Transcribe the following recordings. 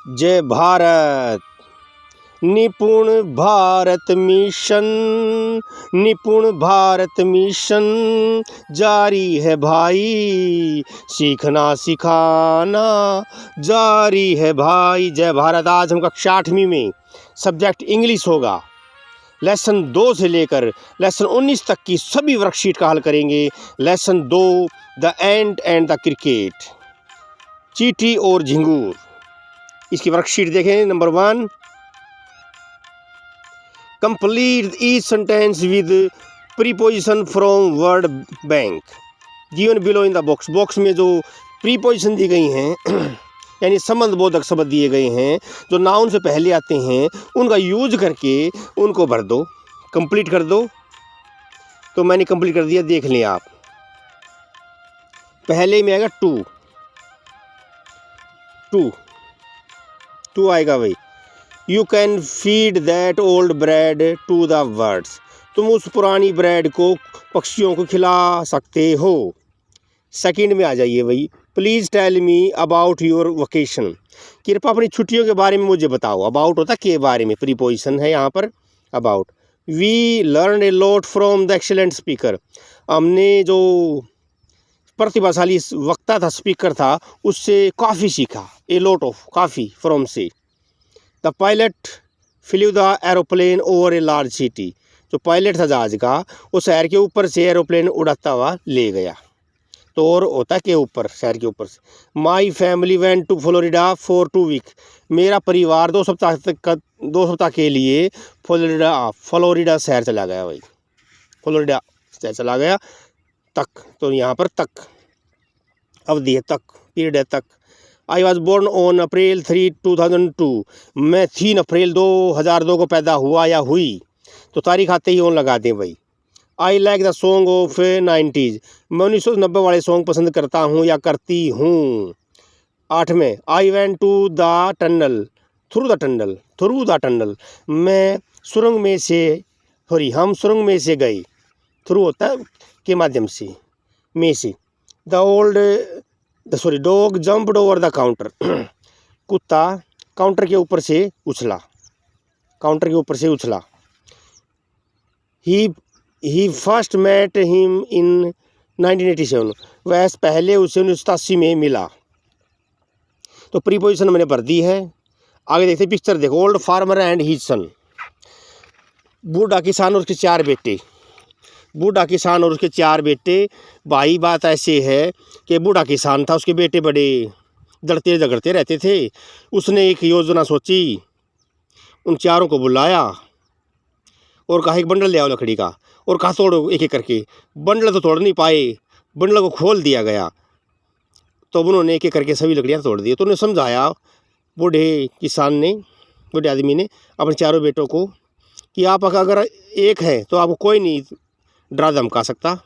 जय भारत। निपुण भारत मिशन, निपुण भारत मिशन जारी है भाई, सीखना सिखाना जारी है भाई। जय भारत। आज हम कक्षा 8वीं में सब्जेक्ट इंग्लिश होगा। लेसन 2 से लेकर लेसन 19 तक की सभी वर्कशीट का हल करेंगे। Lesson 2 the ant and the cricket, चींटी और झिंगूर। इसकी वर्कशीट देखें। Number 1, complete each sentence with preposition from word bank given below in the box. Box में जो प्रीपोजिशन दी गई हैं यानी संबंध बोधक शब्द दिए गए हैं जो नाउन से पहले आते हैं, उनका यूज करके उनको भर दो, कंप्लीट कर दो। तो मैंने कंप्लीट कर दिया, देख लें आप। पहले में आएगा टू आएगा भाई। You can feed that old bread to the birds. तुम उस पुरानी ब्रेड को पक्षियों को खिला सकते हो। सेकंड में आ जाइए भाई। Please tell me about your vacation. कृपया अपनी छुट्टियों के बारे में मुझे बताओ। अबाउट होता के बारे में, प्रीपोजिशन है यहाँ पर about. We learn a lot from the excellent speaker. हमने जो प्रतिभाशाली वक्ता था, स्पीकर था, उससे काफ़ी सीखा। ए लॉट ऑफ, काफ़ी, फ्रॉम से। The pilot flu the aeroplane over a large city. जो पायलट था जहाज का, वो शहर के ऊपर से एरोप्लेन उड़ाता हुआ ले गया। तो और होता के ऊपर, शहर के ऊपर से। My family went to Florida for 2 week. मेरा परिवार 2 सप्ताह के लिए फ्लोरिडा शहर चला गया भाई। फ्लोरिडा शहर चला गया तक, तो यहाँ पर तक अवधि है, तक पीरियड है, तक। I was born on April 3, 2002। मैं 3 अप्रैल 2002 को पैदा हुआ या हुई। तो तारीख आते ही ऑन लगा दें भाई। I like the song of 90s। मैं 1990 वाले सॉन्ग पसंद करता हूँ या करती हूँ। 8 में I went to the tunnel through the tunnel. मैं सुरंग में से, हम सुरंग में से गए। थ्रू होता है के माध्यम से, में से। Dog jumped over the counter. कुत्ता काउंटर के ऊपर से उछला, ही फर्स्ट मेट हिम इन 1987। वह पहले उसे 1987 में मिला। तो प्रीपोजिशन मैंने भर दी है। आगे देखते पिक्चर देखो। Old farmer and his son. बूढ़ा किसान और उसके 4 बेटे। बूढ़ा किसान और उसके 4 बेटे। भाई बात ऐसे है कि बूढ़ा किसान था, उसके बेटे बड़े लड़ते झगड़ते रहते थे। उसने एक योजना सोची, उन चारों को बुलाया और कहा एक बंडल ले आओ लकड़ी का, और कहा तोड़ो एक एक करके। बंडल तो तोड़ नहीं पाए, बंडल को खोल दिया गया। तो उन्होंने एक एक करके सभी लकड़ियाँ तोड़ दी। तो उन्हें समझाया बूढ़े आदमी ने अपने 4 बेटों को कि आप अगर एक हैं तो आपको कोई नहीं डरा धमका सकता।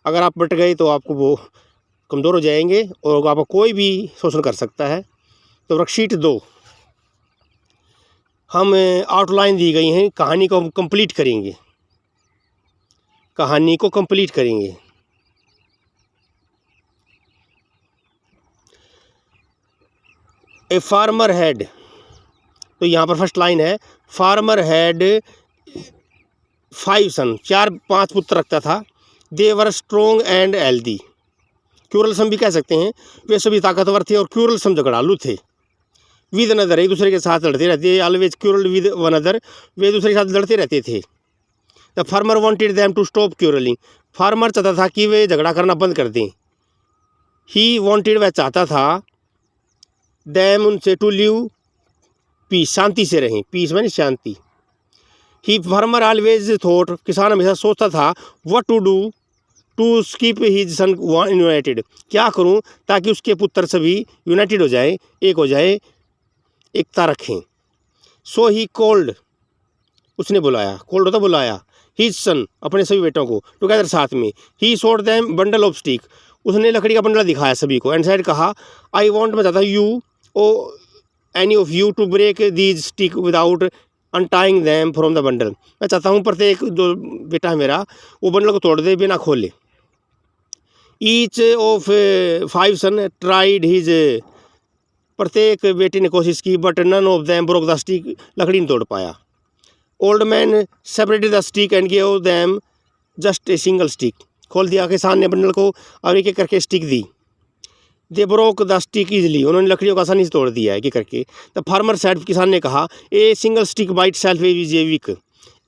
अगर आप बट गए तो आपको वो कमज़ोर हो जाएंगे और आपको कोई भी शोषण कर सकता है। तो वर्कशीट 2 हम आउटलाइन दी गई हैं, कहानी को हम कंप्लीट करेंगे। ए फार्मर हैड, तो यहाँ पर फर्स्ट लाइन है, फार्मर हैड 5 सन। 4-5 पुत्र रखता था। दे वर स्ट्रोंग एंड हेल्दी। क्यूरलसम भी कह सकते हैं। वे सभी ताकतवर थे और क्यूरलसम झगड़ालू थे। विद अनदर, एक दूसरे के साथ लड़ते रहते। Always quarrel with one other, वे एक दूसरे के साथ लड़ते रहते थे। The farmer wanted them to stop quarrelling. Farmer चाहता था कि वे झगड़ा करना बंद कर दें। ही वांटेड, वह चाहता था, देम उनसे, टू लिव पीस, शांति से रहें। पीस माने शांति। ही फार्मर ऑलवेज थॉट, किसान हमेशा सोचता था, what to do to keep his son united. क्या करूं ताकि उसके पुत्र सभी यूनाइटेड हो जाए, एक हो जाए, एकता रखें। सो ही कॉल्ड, उसने बुलाया, कॉल्ड होता बुलाया, हिज सन, अपने सभी बेटों को, टुगेदर साथ में। He showed them bundle of stick, उसने लकड़ी का बंडल दिखाया सभी को। एंड साइड कहा, आई वॉन्ट, मैं चाहता हूँ, you oh any of you to break these stick without untying them from the bundle. मैं चाहता हूँ प्रत्येक जो बेटा है मेरा, वो बंडल को तोड़ दे बिना खोले। Each of 5 son tried his प्रत्येक बेटे ने कोशिश की, but none of them broke the stick, लकड़ी नहीं तोड़ पाया। Old man separated the stick and give them just a single stick, खोल दिया किसान ने बंडल को और एक एक करके stick the. They broke the stick easily, उन्होंने लकड़ियों को आसानी से तोड़ दिया एक एक करके। द फार्मर सेड, किसान ने कहा, a single stick by it self is a weak,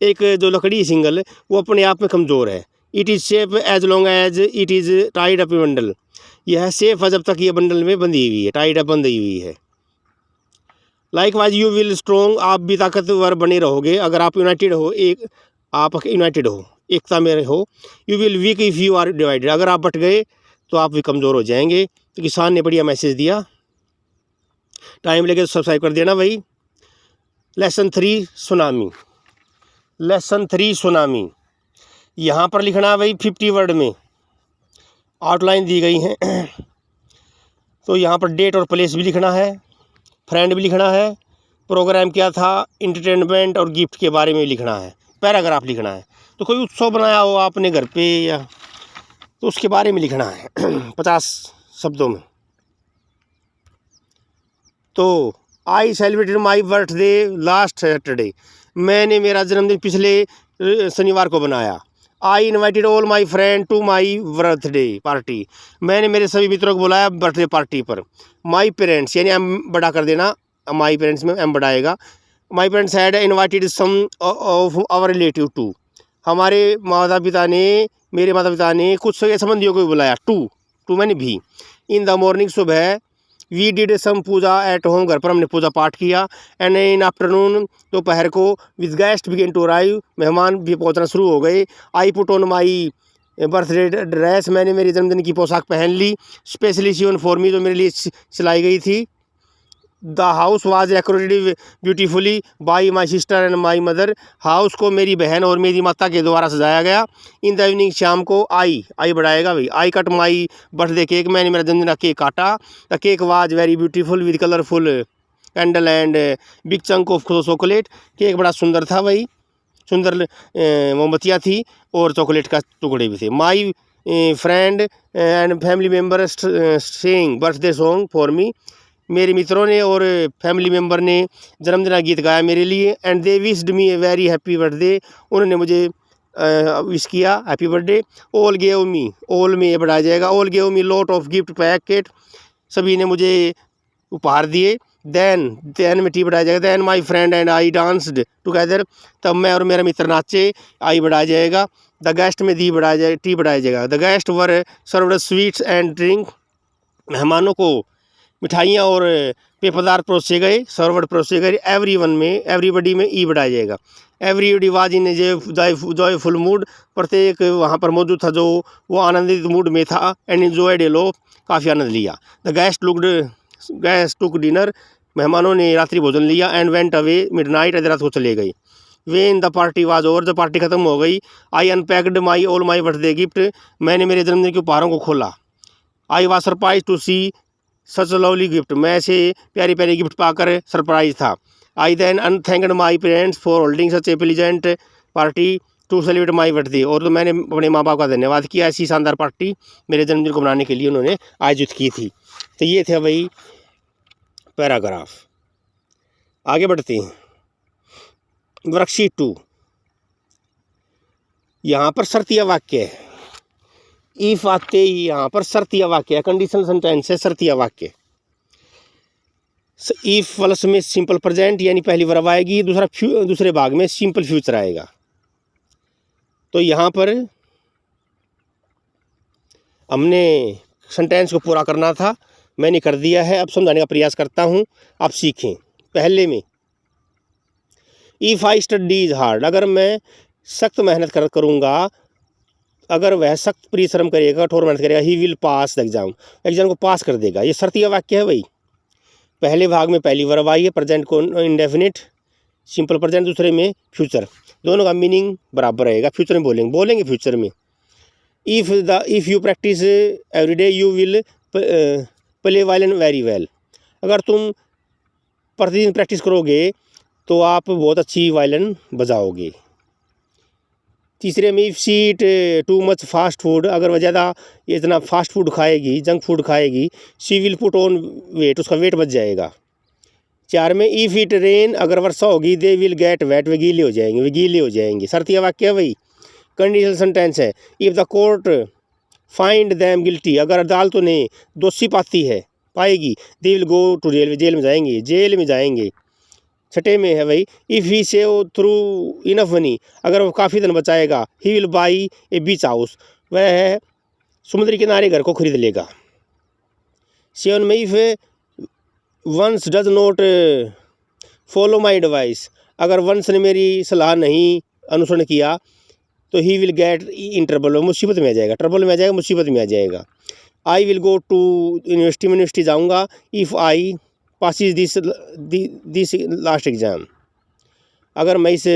एक जो लकड़ी सिंगल वो अपने आप में कमज़ोर है। It is safe as long as it is tied up bundle, यह सेफ है जब तक ये बंडल में बंधी हुई है, टाइड अप बंधी हुई है। Like wise you will strong, आप भी ताकतवर बने रहोगे अगर आप यूनाइटेड हो, आप यूनाइटेड हो, एकता में हो। You will weak if you are divided, अगर आप बट गए तो आप भी कमज़ोर हो जाएंगे। तो किसान ने बढ़िया मैसेज दिया। टाइम लेके सब्सक्राइब कर देना भाई। लेसन 3 सुनामी, लेसन 3 सुनामी, यहाँ पर लिखना है भाई 50 वर्ड में, आउटलाइन दी गई है। तो यहाँ पर डेट और प्लेस भी लिखना है, फ्रेंड भी लिखना है, प्रोग्राम क्या था, इंटरटेनमेंट और गिफ्ट के बारे में लिखना है, पैराग्राफ लिखना है। तो कोई उत्सव बनाया हो आपने घर पे या तो उसके बारे में लिखना है 50 शब्दों में। तो I celebrated my birthday last Saturday, मैंने मेरा जन्मदिन पिछले शनिवार को बनाया। I invited all my friend to my birthday party, मैंने मेरे सभी मित्रों को बुलाया बर्थडे पार्टी पर। माई पेरेंट्स, यानी एम बड़ा कर देना, माई पेरेंट्स में एम बढ़ाएगा। My parents had invited some of our relative too, हमारे माता पिता ने, मेरे माता पिता ने कुछ सगे संबंधियों को भी बुलाया। टू मैंने भी। इन द मॉर्निंग, सुबह। We did some puja at home, घर पर हमने पूजा पाठ किया। एंड इन आफ्टरनून, दोपहर को, with guest begin to arrive, मेहमान भी पहुंचना शुरू हो गए। I put on my birthday dress, मैंने मेरे जन्मदिन की पोशाक पहन ली। स्पेशली सी फॉर मी, जो मेरे लिए सिलाई गई थी। The house was decorated beautifully by my sister and my mother, house को मेरी बहन और मेरी माता के द्वारा सजाया गया। इन द इवनिंग, शाम को। आई बढ़ाएगा भाई। I cut my birthday cake, मैंने मेरा जन्मदिन का केक काटा। The cake was very beautiful with colourful candle and big chunk of chocolate, cake बड़ा सुंदर था भाई, सुंदर मोमबत्तियाँ थी और चॉकलेट का टुकड़े भी थे। माई friend and family member saying birthday song for me, मेरे मित्रों ने और फैमिली मेम्बर ने जन्मदिन का गीत गाया मेरे लिए। And they wished me a very happy birthday, उन्होंने मुझे विश किया happy birthday. All gave me, all में ये बढ़ाया जाएगा। All gave me lot of gift packet, सभी ने मुझे उपहार दिए। देन में टी बढ़ाया जाएगा। Then my friend and I danced together, तब मैं और मेरा मित्र नाचे, आई बढ़ाया जाएगा। द गेस्ट में दी बढ़ाया जाएगा, टी बढ़ाया जाएगा। The guest were served sweets and drink, मेहमानों को मिठाइयाँ और पेय पदार्थ परोसे गए, सर्वर्ड परोसे गए। एवरीवन में, एवरीबडी में ई बढ़ाया जाएगा। Everybody was in joyful mood, प्रत्येक वहाँ पर मौजूद था जो वो आनंदित मूड में था। एंड एंजॉयड ए लो, काफ़ी आनंद लिया। द गेस्ट टुक डिनर, मेहमानों ने रात्रि भोजन लिया। एंड वेंट अवे मिडनाइट, रात को चले गए। When the party was over, जब पार्टी खत्म हो गई। I unpacked my all my birthday gift, मैंने मेरे जन्मदिन के उपहारों को खोला। I was surprise to see such lovely gift, मैं ऐसे प्यारी प्यारी गिफ्ट पाकर सरप्राइज था। I then unthanked my parents for holding such a pleasant party to celebrate my birthday, और तो मैंने अपने माँ बाप का धन्यवाद किया, ऐसी शानदार पार्टी मेरे जन्मदिन को मनाने के लिए उन्होंने आयोजित की थी। तो ये थे भाई पैराग्राफ। आगे बढ़ते हैं। वर्कशीट 2, यहाँ पर शर्तिया वाक्य है। इफ आते ही यहाँ पर शर्तिया वाक्य है, कंडीशनल सेंटेंस है, शर्तिया वाक्य। इफ प्लस में सिंपल प्रेजेंट यानी पहली वर्ब आएगी, दूसरे भाग में सिंपल फ्यूचर आएगा। तो यहाँ पर हमने सेंटेंस को पूरा करना था, मैंने कर दिया है। अब समझाने का प्रयास करता हूँ, आप सीखें। पहले में इफ़ आई स्टडीज हार्ड, अगर मैं सख्त मेहनत करूँगा, अगर वह सख्त परिश्रम करेगा, कठोर मेहनत करेगा, he will pass the exam, exam को पास कर देगा। ये शर्तिया वाक्य है भाई। पहले भाग में पहली वर्ब आई है, प्रेजेंट को इंडेफिनिट सिंपल प्रेजेंट, दूसरे में फ्यूचर, दोनों का मीनिंग बराबर रहेगा। फ्यूचर में बोलेंगे फ्यूचर में। If you practice everyday you will play violin very well, अगर तुम प्रतिदिन प्रैक्टिस करोगे तो आप बहुत अच्छी वायलिन बजाओगे। तीसरे में if she eat too much fast food, अगर वह ज़्यादा इतना फास्ट फूड खाएगी, जंक फूड खाएगी, she will put on weight, उसका वेट बढ़ जाएगा। 4 में इफ़ इट रेन, अगर वर्षा होगी, दे विल गेट वेट, वे गीले हो जाएंगे, वे गीले हो जाएंगे। शर्तिया वाक्य है वही, कंडीशनल सेंटेंस है। If the court find them guilty, अगर अदालत उन्हें दोषी पाती है, पाएगी, they will go to jail, jail में जाएंगे, जेल में जाएंगे। 6 में है वही, if he save through enough money, अगर वो काफ़ी धन बचाएगा, he will buy a beach house, वह है समुद्री किनारे घर को खरीद लेगा। 7 में if once does not follow my advice, अगर वंस ने मेरी सलाह नहीं अनुसरण किया, तो he will get in trouble, मुसीबत में आ जाएगा, ट्रबल में आ जाएगा, मुसीबत में आ जाएगा। I will go to university, में यूनिवर्सिटी जाऊँगा, if I passes this last exam, अगर मैं इस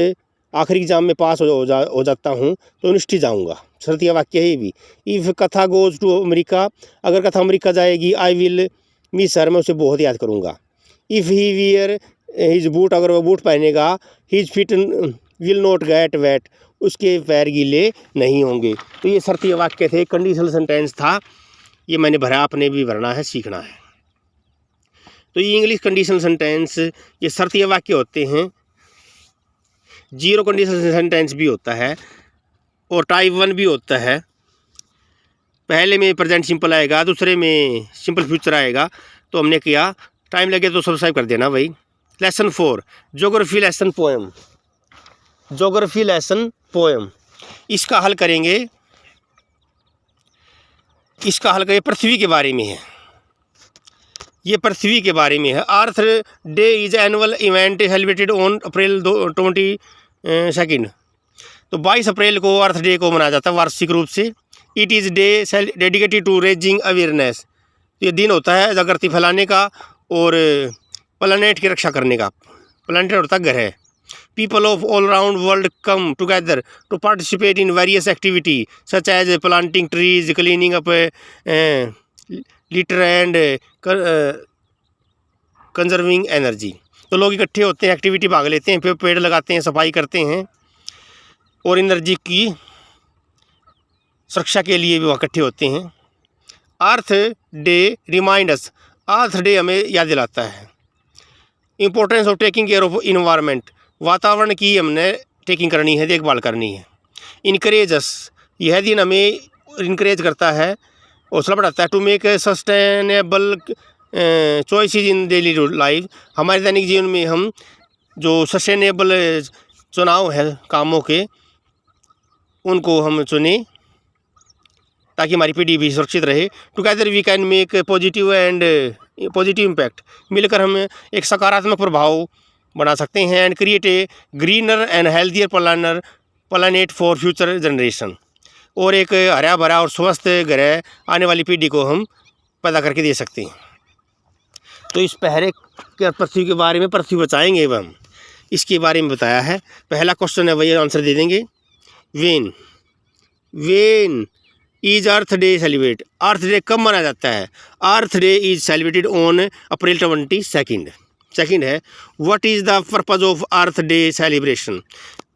आखिरी एग्ज़ाम में पास हो जाता हूँ तो यूनिवर्सिटी जाऊँगा। शर्तिया वाक्य है ये भी। इफ़ कथा गोज़ टू अमेरिका, अगर कथा अमेरिका जाएगी, आई विल मिस हर, मैं उसे बहुत याद करूँगा। If he wear his boot, अगर वह बूट पहनेगा, his feet will not get wet, उसके पैर गीले नहीं होंगे। तो ये शर्तिया वाक्य थे, कंडीशनल सेंटेंस था, ये मैंने भरा, आपने भी भरना है, सीखना है। तो ये इंग्लिश कंडीशनल सेंटेंस, ये शर्तिया वाक्य होते हैं। जीरो कंडीशनल सेंटेंस भी होता है और टाइप 1 भी होता है। पहले में प्रेजेंट सिंपल आएगा, दूसरे में सिंपल फ्यूचर आएगा। तो हमने किया, टाइम लगे तो सब्सक्राइब कर देना भाई। Lesson 4, geography lesson poem, geography lesson poem. इसका हल करेंगे, इसका हल करेंगे, पृथ्वी के बारे में है, ये पृथ्वी के बारे में है। Earth day is annual event celebrated on April 22। तो 22 अप्रैल को अर्थ डे को मनाया जाता है वार्षिक रूप से। It is day dedicated to raising awareness, ये दिन होता है जागृति फैलाने का और प्लानेट की रक्षा करने का। प्लानेट होता है ग्रह। People of all around world come together to participate in various activity such as planting trees, cleaning up litter and conserving energy. तो लोग इकट्ठे होते हैं, एक्टिविटी भाग लेते हैं, पेड़ लगाते हैं, सफाई करते हैं और एनर्जी की सुरक्षा के लिए भी वहाँ इकट्ठे होते हैं। अर्थ डे रिमाइंड अस, अर्थ डे हमें याद दिलाता है importance of taking care of environment, वातावरण की हमने टेकिंग करनी है, देखभाल करनी है। इनकरेज अस, यह दिन हमें इनकरेज करता है, हौसला बढ़ाता है। To make sustainable choices in daily life, हमारे दैनिक जीवन में हम जो सस्टेनेबल चुनाव है कामों के, उनको हम चुनें ताकि हमारी पीढ़ी भी सुरक्षित रहे। Together we can make positive impact, मिलकर हम एक सकारात्मक प्रभाव बना सकते हैं। And create a greener and healthier planet for future generation, और एक हरा भरा और स्वस्थ ग्रह आने वाली पीढ़ी को हम पैदा करके दे सकते हैं। तो इस पहले के पृथ्वी के बारे में, पृथ्वी बचाएंगे हम, इसके बारे में बताया है। पहला क्वेश्चन है वही आंसर दे देंगे। When is earth day celebrate, earth day कब मनाया जाता है? Earth day is celebrated on April 22। Second है, what is the purpose of earth day celebration,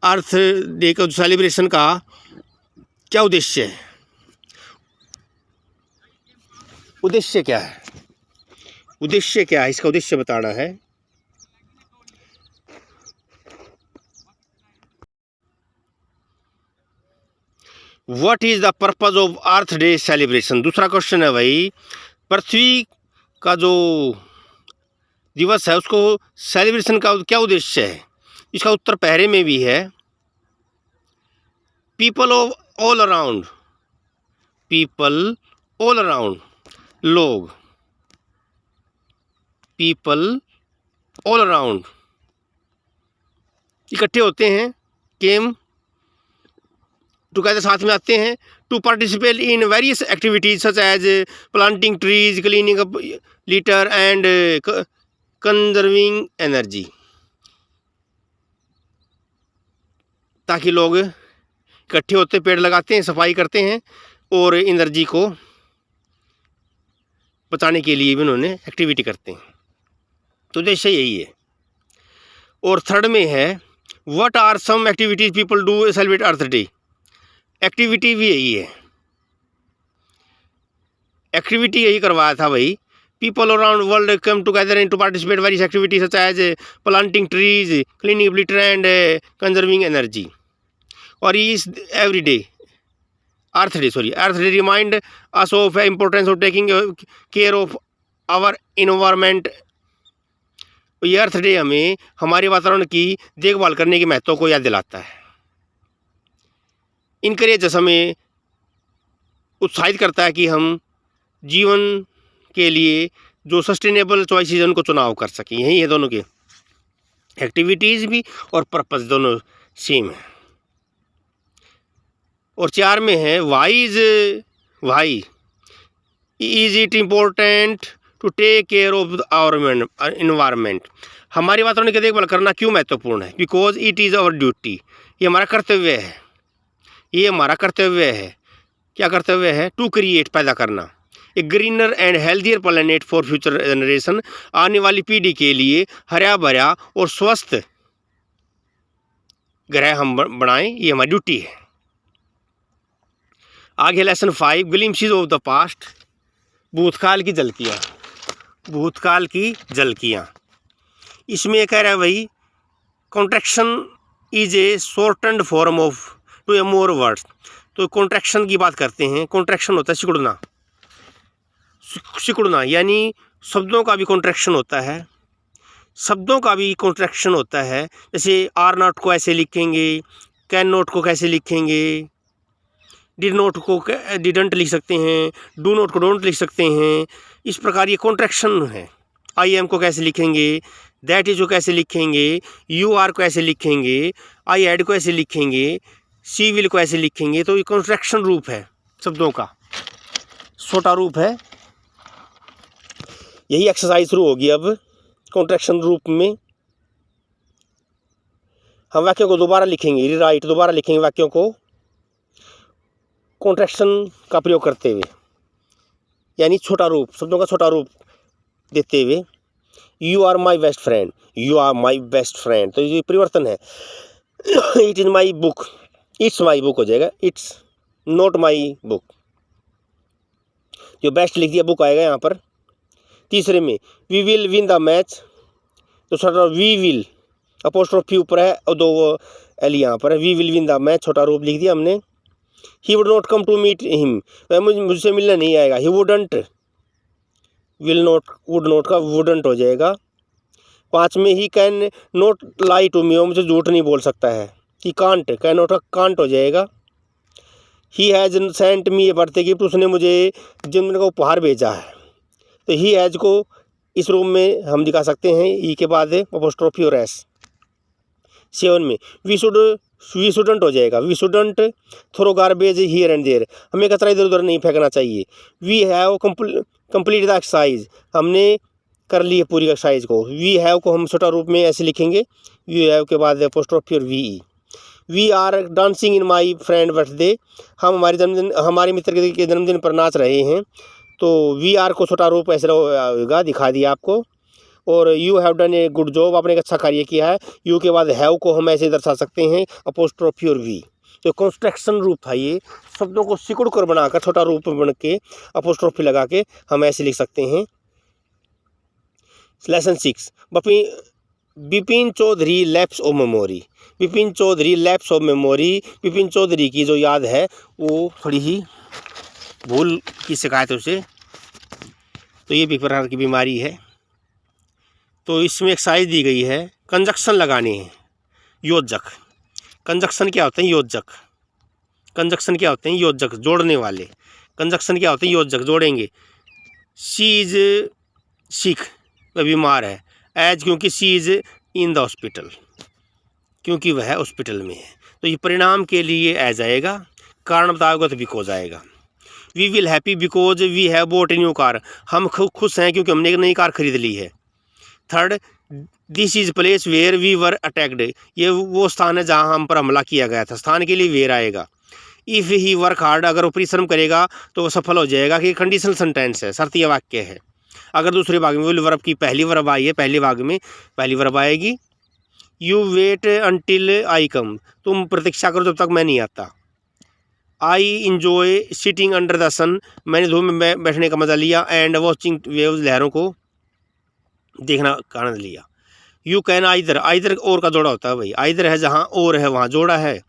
earth day का सेलिब्रेशन का क्या उद्देश्य है? उद्देश्य क्या है? उद्देश्य क्या है? इसका उद्देश्य बताना है। What is the purpose of earth day celebration. दूसरा क्वेश्चन है भाई, पृथ्वी का जो दिवस है उसको सेलिब्रेशन का क्या उद्देश्य है? इसका उत्तर पहले में भी है। People of all around, people all around, लोग, पीपल ऑल अराउंड इकट्ठे होते हैं, केम टुगेदर साथ में आते हैं, to participate in various activities such as planting trees, cleaning up litter and conserving energy, ताकि लोग इकट्ठे होते, पेड़ लगाते हैं, सफाई करते हैं और एनर्जी को बचाने के लिए भी उन्होंने एक्टिविटी करते हैं। तो उद्देश्य यही है। और थर्ड में है, what are some activities people do celebrate earth day, activity भी यही है, एक्टिविटी यही करवाया था भाई। People around world come together in to participate various activities such as planting trees, cleaning litter and conserving energy. और is every day earth day remind us of importance of taking care of our environment. ये earth day हमें हमारे वातावरण की देखभाल करने के महत्व को याद दिलाता है। इनकरेज हमें उत्साहित करता है कि हम जीवन के लिए जो सस्टेनेबल चॉइसेस उनको चुनाव कर सकें। यही है दोनों के, एक्टिविटीज़ भी और पर्पस दोनों सेम है। और 4 में है why is it important to take care of our environment. हमारे वातावरण की देखभाल करना क्यों महत्वपूर्ण है? Because it is our duty, ये हमारा कर्तव्य है, ये हमारा कर्तव्य है। क्या कर्तव्य है? टू क्रिएट, पैदा करना, a greener and healthier planet for future generation, आने वाली पीढ़ी के लिए हरा भरा और स्वस्थ ग्रह हम बनाएं, ये हमारी ड्यूटी है। आगे lesson 5 glimpses of the past, भूतकाल की झलकियाँ, भूतकाल की झलकियाँ। इसमें ये कह रहा है भाई contraction is a shortened form of two or more words. तो कॉन्ट्रैक्शन की बात करते हैं। कॉन्ट्रैक्शन होता है सिकुड़ना, सिकुड़ना यानी शब्दों का भी कॉन्ट्रैक्शन होता है, शब्दों का भी कॉन्ट्रैक्शन होता है। जैसे आर नॉट को ऐसे लिखेंगे, कैन नॉट को कैसे लिखेंगे, डिड नॉट को डिडंट लिख सकते हैं, डू नॉट को डोंट लिख सकते हैं। इस प्रकार ये कॉन्ट्रैक्शन है। आई एम को कैसे लिखेंगे, दैट इज को कैसे लिखेंगे, यू आर को ऐसे लिखेंगे, आई हैड को ऐसे लिखेंगे, सी विल को ऐसे लिखेंगे। तो ये कॉन्ट्रैक्शन रूप है शब्दों का, छोटा रूप है। यही एक्सरसाइज शुरू होगी अब कॉन्ट्रैक्शन रूप में। हम वाक्यों को दोबारा लिखेंगे, रीराइट, दोबारा लिखेंगे वाक्यों को कॉन्ट्रैक्शन का प्रयोग करते हुए, यानी छोटा रूप, शब्दों का छोटा रूप देते हुए। You are my best friend, you are my best friend, तो ये परिवर्तन है। It is my book, it's my book हो जाएगा, इट्स नॉट माई बुक। जो बेस्ट लिख दिया बुक आएगा यहाँ पर। तीसरे में we will win the match, तो छोटा वी विल अपोस्ट्रोफी ऊपर है और 2 एल यहाँ पर है। We will win the match छोटा रूप लिख दिया हमने। He would not come to meet him, वह मुझसे मिलने नहीं आएगा। He wouldn't, will not, would not का वुडंट हो जाएगा। 5 में he can not lie to me, वो मुझे झूठ नहीं बोल सकता है। ही कांट, कैन नॉट का कांट हो जाएगा। He has sent me a birthday gift, उसने मुझे जन्मदिन का उपहार भेजा है। तो ही हैज़ को इस रूप में हम दिखा सकते हैं, ई के बाद अपोस्ट्रोफी और एस। 7 में वी शुडंट हो जाएगा। We shouldn't throw garbage here and there, हमें कचरा इधर उधर नहीं फेंकना चाहिए। We have complete the exercise, हमने कर ली है पूरी एक्सरसाइज को। वी हैव को हम छोटा रूप में ऐसे लिखेंगे, वी हैव के बाद अपोस्ट्रोफी और V E. We are dancing in my friend birthday, हम हमारे मित्र के जन्मदिन पर नाच रहे हैं। तो वी आर को छोटा रूप ऐसे होगा, दिखा दिया आपको। और you have done a good job, आपने एक अच्छा कार्य किया है। यू के बाद हैव को हम ऐसे दर्शा सकते हैं, अपोस्ट्रोफी और वी। तो कॉन्स्ट्रक्शन रूप था ये, शब्दों को सिकुड़ कर बनाकर छोटा रूप बन के अपोस्ट्रोफी लगा के हम ऐसे लिख सकते हैं। Lesson 6 Bipin Chaudhary lapse of memory, Bipin Chaudhary lapse of memory. Bipin Chaudhary की जो याद है वो थोड़ी ही भूल की शिकायत है उसे, तो ये भी प्रकार की बीमारी है। तो इसमें एक्सरसाइज दी गई है, कंजक्शन लगाने हैं। योजक, कंजक्शन क्या होते हैं? योजक, कंजक्शन क्या होते हैं? योजक, जोड़ने वाले। कंजक्शन क्या होते हैं? योजक, जोड़ेंगे। शी इज सिक, वह बीमार है। एज, क्योंकि she is in the hospital, क्योंकि वह हॉस्पिटल में है। तो ये परिणाम के लिए एज आएगा, कारण बताओगे तो बिकॉज आएगा। We will happy because we have bought a new car, हम खुश हैं क्योंकि हमने एक नई कार खरीद ली है। Third, this is place where we were attacked, ये वो स्थान है जहाँ हम पर हमला किया गया था। स्थान के लिए वेयर आएगा। इफ़ ही वर्क हार्ड, अगर वो परिश्रम करेगा तो वो सफल हो जाएगा, कि कंडीशनल सेंटेंस है, शर्तीय वाक्य है। अगर दूसरे भाग में विल वर्ब की पहली वर्ब आई है, पहले भाग में पहली वर्ब आएगी। You wait until I come, तुम प्रतीक्षा करो जब तक मैं नहीं आता। I enjoy sitting under the sun, मैंने धूप में बैठने का मज़ा लिया। एंड वॉचिंग वेव्स, लहरों को देखना का आनंद लिया। यू कैन आइदर, आइदर और का जोड़ा होता है भाई, आइदर है जहाँ और है वहाँ जोड़ा है,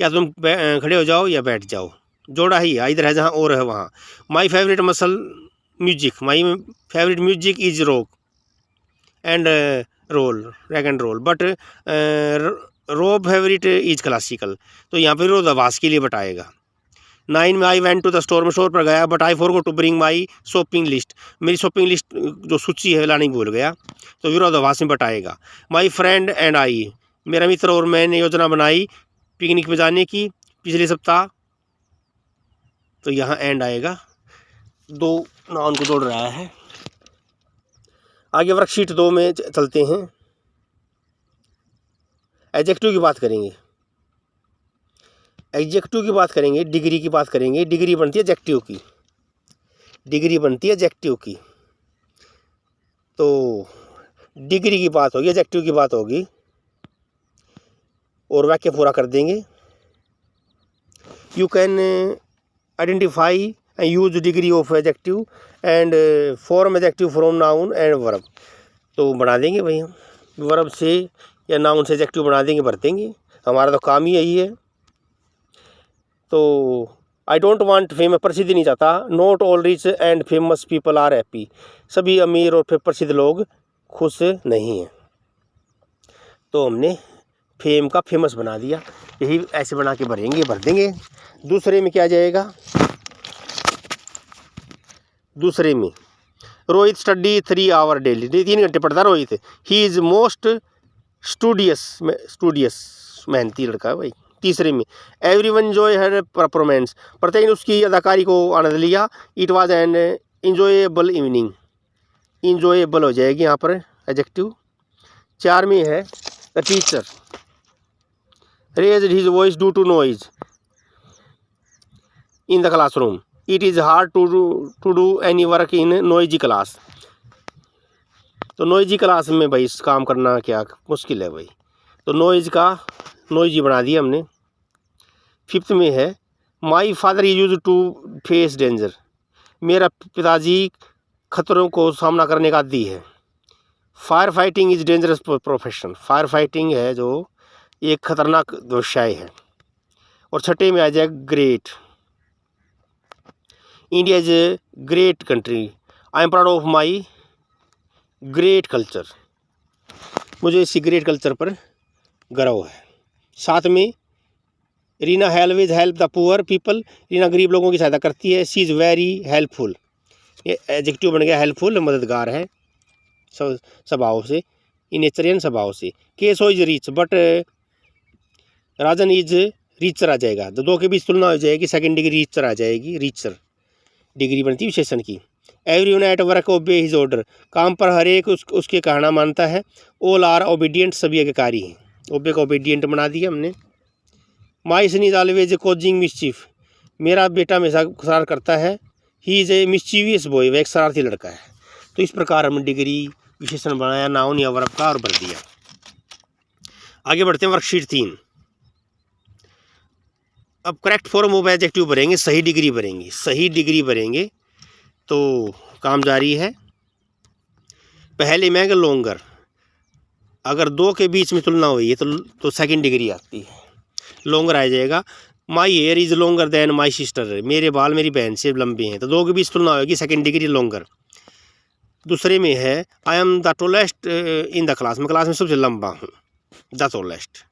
या तुम खड़े हो जाओ या बैठ जाओ, जोड़ा ही आइदर है जहाँ और है वहाँ। My favourite muscle music, my favourite music is rock and roll, rack and roll, but Rob favourite is classical, तो यहाँ पर विरोधाभास के लिए बताएगा। 9 में I went to the store, में स्टोर पर गया, but I forgot to bring my shopping list, मेरी शॉपिंग लिस्ट जो सूची है लानी भूल गया, तो विरोधाभास में बताएगा। माई फ्रेंड एंड आई, मेरा मित्र और मैंने योजना बनाई पिकनिक पे जाने की पिछले सप्ताह, तो यहाँ एंड आएगा, दो नाउन को जोड़ रहा है। आगे वर्कशीट 2 में चलते हैं। एडजेक्टिव की बात करेंगे, एडजेक्टिव की बात करेंगे, डिग्री की बात करेंगे। डिग्री बनती है एडजेक्टिव की, डिग्री बनती है एडजेक्टिव की, तो डिग्री की बात होगी, एडजेक्टिव की बात होगी, और वाक्य पूरा कर देंगे। You can identify and use degree of adjective and form adjective from noun and verb, तो बना देंगे भाई हम, वर्ब से या नाउन से एडजेक्टिव बना देंगे, भर देंगे, हमारा तो काम ही यही है। तो आई डोंट वांट फेम, प्रसिद्धि नहीं चाहता। Not all rich and famous people are happy, सभी अमीर और प्रसिद्ध लोग खुश नहीं हैं, तो हमने फेम का फेमस बना दिया, यही ऐसे बना के भरेंगे, भर देंगे। दूसरे में क्या जाएगा, दूसरे में रोहित स्टडी 3 आवर डेली, 3 घंटे पढ़ता Rohit. He is most studious मेहनती लड़का है भाई। तीसरे में एवरीवन एंजॉय हर परफॉर्मेंस, प्रत्येक ने उसकी अदाकारी को आनंद लिया। It was an enjoyable evening, enjoyable हो जाएगी यहाँ पर एडजेक्टिव। 4 में है the teacher raised his voice due to noise in the classroom, it is hard to do any work in noisy class, तो नॉइजी क्लास में भाई इस काम करना क्या मुश्किल है भाई, तो नॉइज का नॉइजी बना दिया हमने। 5th में है my father use to face danger, मेरा पिताजी खतरों को सामना करने का आदी है। Fire fighting is dangerous profession, fire fighting है जो एक खतरनाक व्यवसाय है। और 6ठे में आ जाए great, India is a great country, I am proud of my great culture, मुझे इसी ग्रेट कल्चर पर गर्व है। 7 में Reena always help the poor people, Reena गरीब लोगों की सहायता करती है। शी इज़ वेरी हेल्पफुल, ये एडजेक्टिव बन गया, हेल्पफुल मददगार है स्वभाव से, इन नेचर एंड स्वभाव से। केसो is rich but Rajan is richer आ जाएगा, तो 2 के बीच तुलना हो जाएगी, सेकंड डिग्री रीचर आ जाएगी, रीचर डिग्री बनती है विशेषण की। एवरीवन एट वर्क ओबे हिज ऑर्डर, काम पर हर एक उसके कहना मानता है। ऑल आर ओबीडियंट, सभी आज्ञाकारी हैं, ओबे को ओबीडियंट बना दिया हमने। माई सन इज ऑलवेज कॉजिंग मिसचीफ, मेरा बेटा हमेशा शरारत करता है। He is a mischievous boy, वह एक शरारती लड़का है। तो इस प्रकार हमने डिग्री विशेषण बनाया नाउन या वर्ब का और भर दिया। आगे बढ़ते हैं वर्कशीट 3। अब करेक्ट फॉर्म ऑफ एडजेक्टिव भरेंगे, सही डिग्री भरेंगे, सही डिग्री भरेंगे, तो काम जारी है। पहले में अगर लॉन्गर, अगर 2 के बीच में तुलना हुई है तो सेकंड डिग्री आती है, लॉन्गर आ जाएगा। My here is longer than my sister, मेरे बाल मेरी बहन से लंबे हैं, तो 2 के बीच तुलना होगी, सेकंड डिग्री लॉन्गर। दूसरे में है I am the tallest in the class, मैं क्लास में सबसे लंबा हूँ, द टॉलेस्ट।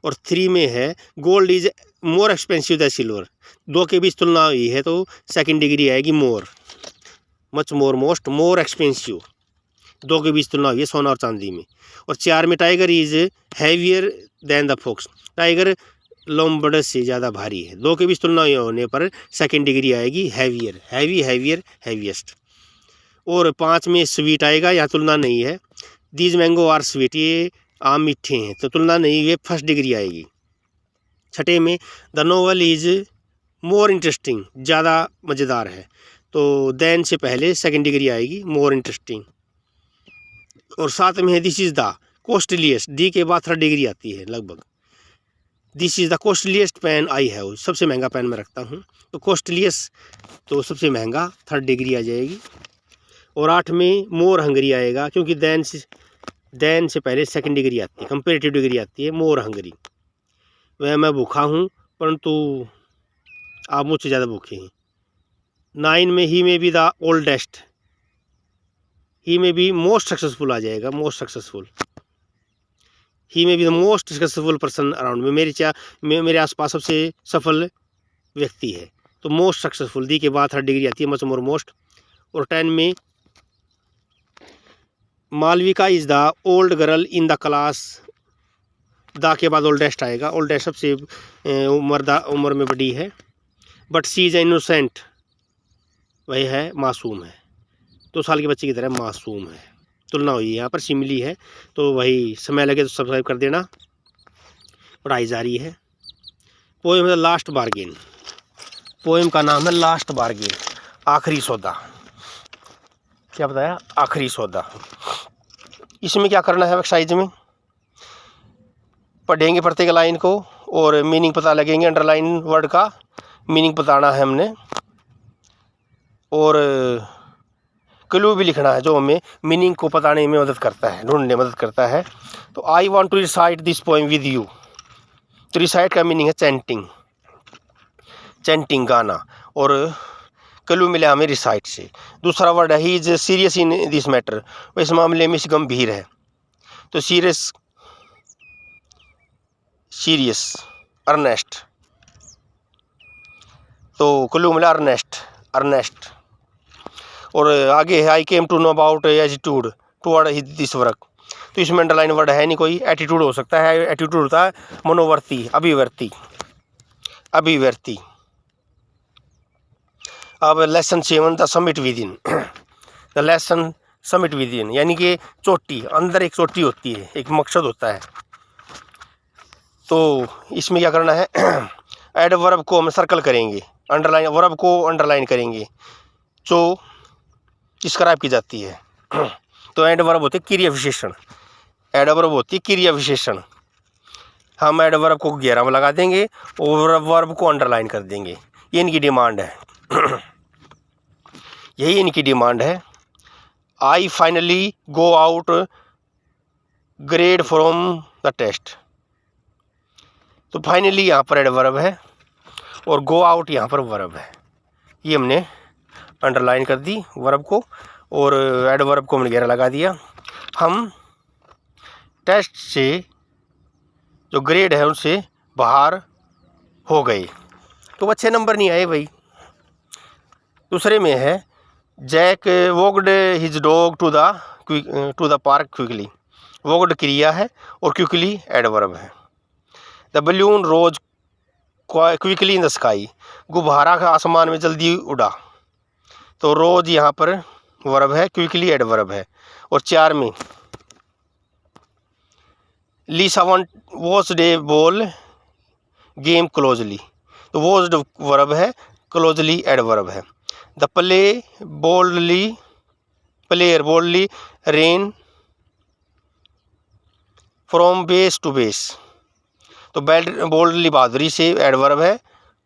और 3 में है gold is more expensive than silver, 2 के बीच तुलना हुई है तो सेकंड डिग्री आएगी more, much more most more expensive, 2 के बीच तुलना हुई है सोना और चांदी में। और 4 में tiger is heavier than the fox, tiger लोमबर्ड से ज़्यादा भारी है, 2 के बीच तुलना होने पर सेकंड डिग्री आएगी हैवियर, हैवी हैवियर हैवीएस्ट। और 5 में स्वीट आएगा, यहाँ तुलना नहीं है। दीज मैंगो आर स्वीट, ये आम मीठे हैं, तो तुलना नहीं, ये फर्स्ट डिग्री आएगी। 6ठे में the novel is more interesting, ज़्यादा मज़ेदार है, तो देन से पहले सेकंड डिग्री आएगी मोर इंटरेस्टिंग। और 7 में है this is the costliest, D के बाद थर्ड डिग्री आती है लगभग। This is the costliest pen I have, सबसे महंगा पेन मैं रखता हूँ। तो कॉस्टलीस्ट तो सबसे महंगा, थर्ड डिग्री आ जाएगी। और 8 में मोर हंगरी आएगा, क्योंकि देन से पहले सेकंड डिग्री आती है, कंपेरेटिव डिग्री आती है, मोर हंगरी। वह मैं भूखा हूँ, परंतु आप मुझसे ज़्यादा भूखे हैं। 9 में ही में बी द ओल्डेस्ट, ही में भी मोस्ट सक्सेसफुल आ जाएगा, most successful. He may be the most successful person around me, मेरे आसपास सबसे सफल व्यक्ति है। तो मोस्ट सक्सेसफुल, दी के बाद थर्ड डिग्री आती है, मच मोर मोस्ट। और 10 में Malvika is the old girl in the class, the के बाद ओल्डेस्ट आएगा, ओल्डेस्ट सबसे उम्र में बड़ी है। बट सी इज़ इनोसेंट, वही है मासूम है, 2 साल के बच्चे की तरह मासूम है। तुलना हुई यहाँ पर, सिमिली है। तो वही समय लगे तो सब्सक्राइब कर देना। पढ़ाई जारी है। पोएम है लास्ट बार्गेन, पोएम का नाम है लास्ट बार्गेन, आखिरी सौदा। क्या बताया? आखिरी सौदा। इसमें क्या करना है एक्सरसाइज में, पढ़ेंगे प्रत्येक लाइन को और मीनिंग पता लगेंगे, अंडरलाइन वर्ड का मीनिंग बताना है हमने, और क्लू भी लिखना है जो हमें मीनिंग को बताने में मदद करता है, ढूंढने में मदद करता है। तो I want to recite this poem with you. तो रिसाइट का मीनिंग है चैंटिंग, चैंटिंग गाना, और क्लू मिला हमें रिसाइट से। दूसरा वर्ड है he is serious in this matter, वो इस मामले में गंभीर है। तो सीरियस, सीरियस, अर्नेस्ट। तो क्लू मिला अर्नेस्ट, अर्नेस्ट। और आगे है I came to know about attitude toward this work. तो इसमें अंडरलाइन वर्ड है नहीं कोई, एटीट्यूड हो सकता है, एटीट्यूड होता है मनोवर्ती, अभिवर्ती, अभिवर्ती। अब lesson 7 the summit with in, the lesson summit with in, यानी कि चोटी, अंदर एक चोटी होती है, एक मकसद होता है। तो इसमें क्या करना है, एड वर्ब को हम सर्कल करेंगे, अंडरलाइन वर्ब को अंडरलाइन करेंगे जो डिस्क्राइब की जाती है। तो एड वर्ब होती है क्रिया विशेषण, एड वर्ब होती है क्रिया विशेषण। हम एड वर्ब को 11 में लगा देंगे और वर्ब को अंडरलाइन कर देंगे। ये इनकी डिमांड है, यही इनकी डिमांड है। I finally go out grade from the test. तो फाइनली यहाँ पर एड वर्ब है और गो आउट यहाँ पर वर्ब है, ये हमने अंडरलाइन कर दी वर्ब को, और एड वर्ब को हमने 11 लगा दिया। हम टेस्ट से जो ग्रेड है उनसे बाहर हो गए, तो अच्छे नंबर नहीं आए भाई। दूसरे में है Jack walked his dog to the park quickly. Walked क्रिया है और क्विकली एडवर्ब है। The balloon rose quickly in the sky. गुब्बारा का आसमान में जल्दी उड़ा। तो रोज यहाँ पर वर्ब है, क्विकली एडवर्ब है। और 4 में Lisa watch the ball game closely. तो वॉच वर्ब है, क्लोजली एडवर्ब है। The play boldly, player boldly ran from base to base. तो बोल्डली बहादुरी से एडवर्ब है,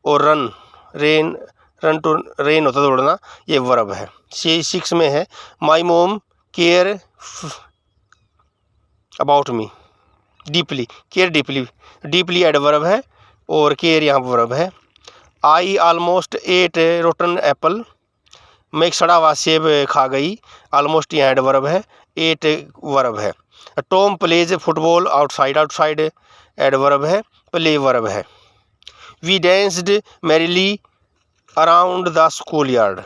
और run ran, run to ran होता दौड़ना, ये वर्ब है। 6 में है my mom care about me deeply, care deeply, deeply adverb है और केयर यहाँ वर्ब है। I almost ate rotten apple. मैं एक सड़ा हुआ सेब खा गई। ऑलमोस्ट यहाँ एडवर्ब है, एट वर्ब है। Tom plays football outside, outside adverb है, प्ले वर्ब है। We danced merrily around the school yard.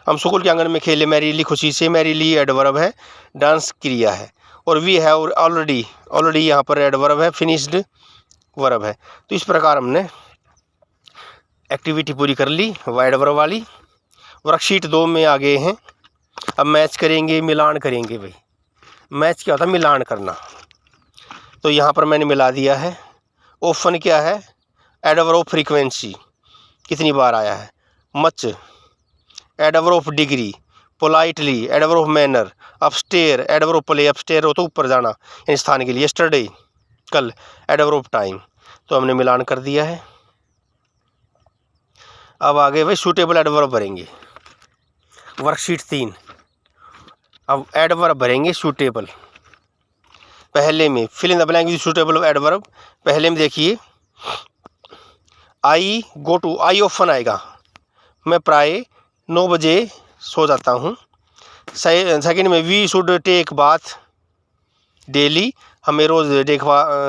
हम स्कूल के आंगन में खेले मैरिली, खुशी से। मैरिली एडवर्ब है, डांस क्रिया है। और वी हैव ऑलरेडी, ऑलरेडी यहाँ पर एडवर्ब है, फिनिश्ड वर्ब है। तो इस प्रकार हमने एक्टिविटी पूरी कर ली एडवर्ब वाली। वर्कशीट 2 में आ गए हैं। अब मैच करेंगे, मिलान करेंगे भाई। मैच क्या होता है? मिलान करना। तो यहाँ पर मैंने मिला दिया है। ऑफन क्या है? एडवर्ब ऑफ फ्रीक्वेंसी, कितनी बार आया है। Much adverb of degree. Politely adverb of manner. Upstair adverb of play, upstair हो तो ऊपर जाना, इन स्थान के लिए। यस्टरडे कल एडवर्ब ऑफ टाइम। तो हमने मिलान कर दिया है। अब आगे भाई सूटेबल एडवर्ब भरेंगे, वर्कशीट 3। अब एडवर्ब भरेंगे सूटेबल। पहले में fill in the blank with suitable adverb. पहले में देखिए आई गो टू, आई ऑफन आएगा, मैं प्राय 9 बजे सो जाता हूँ। सेकंड में we should take bath daily, हमें रोज़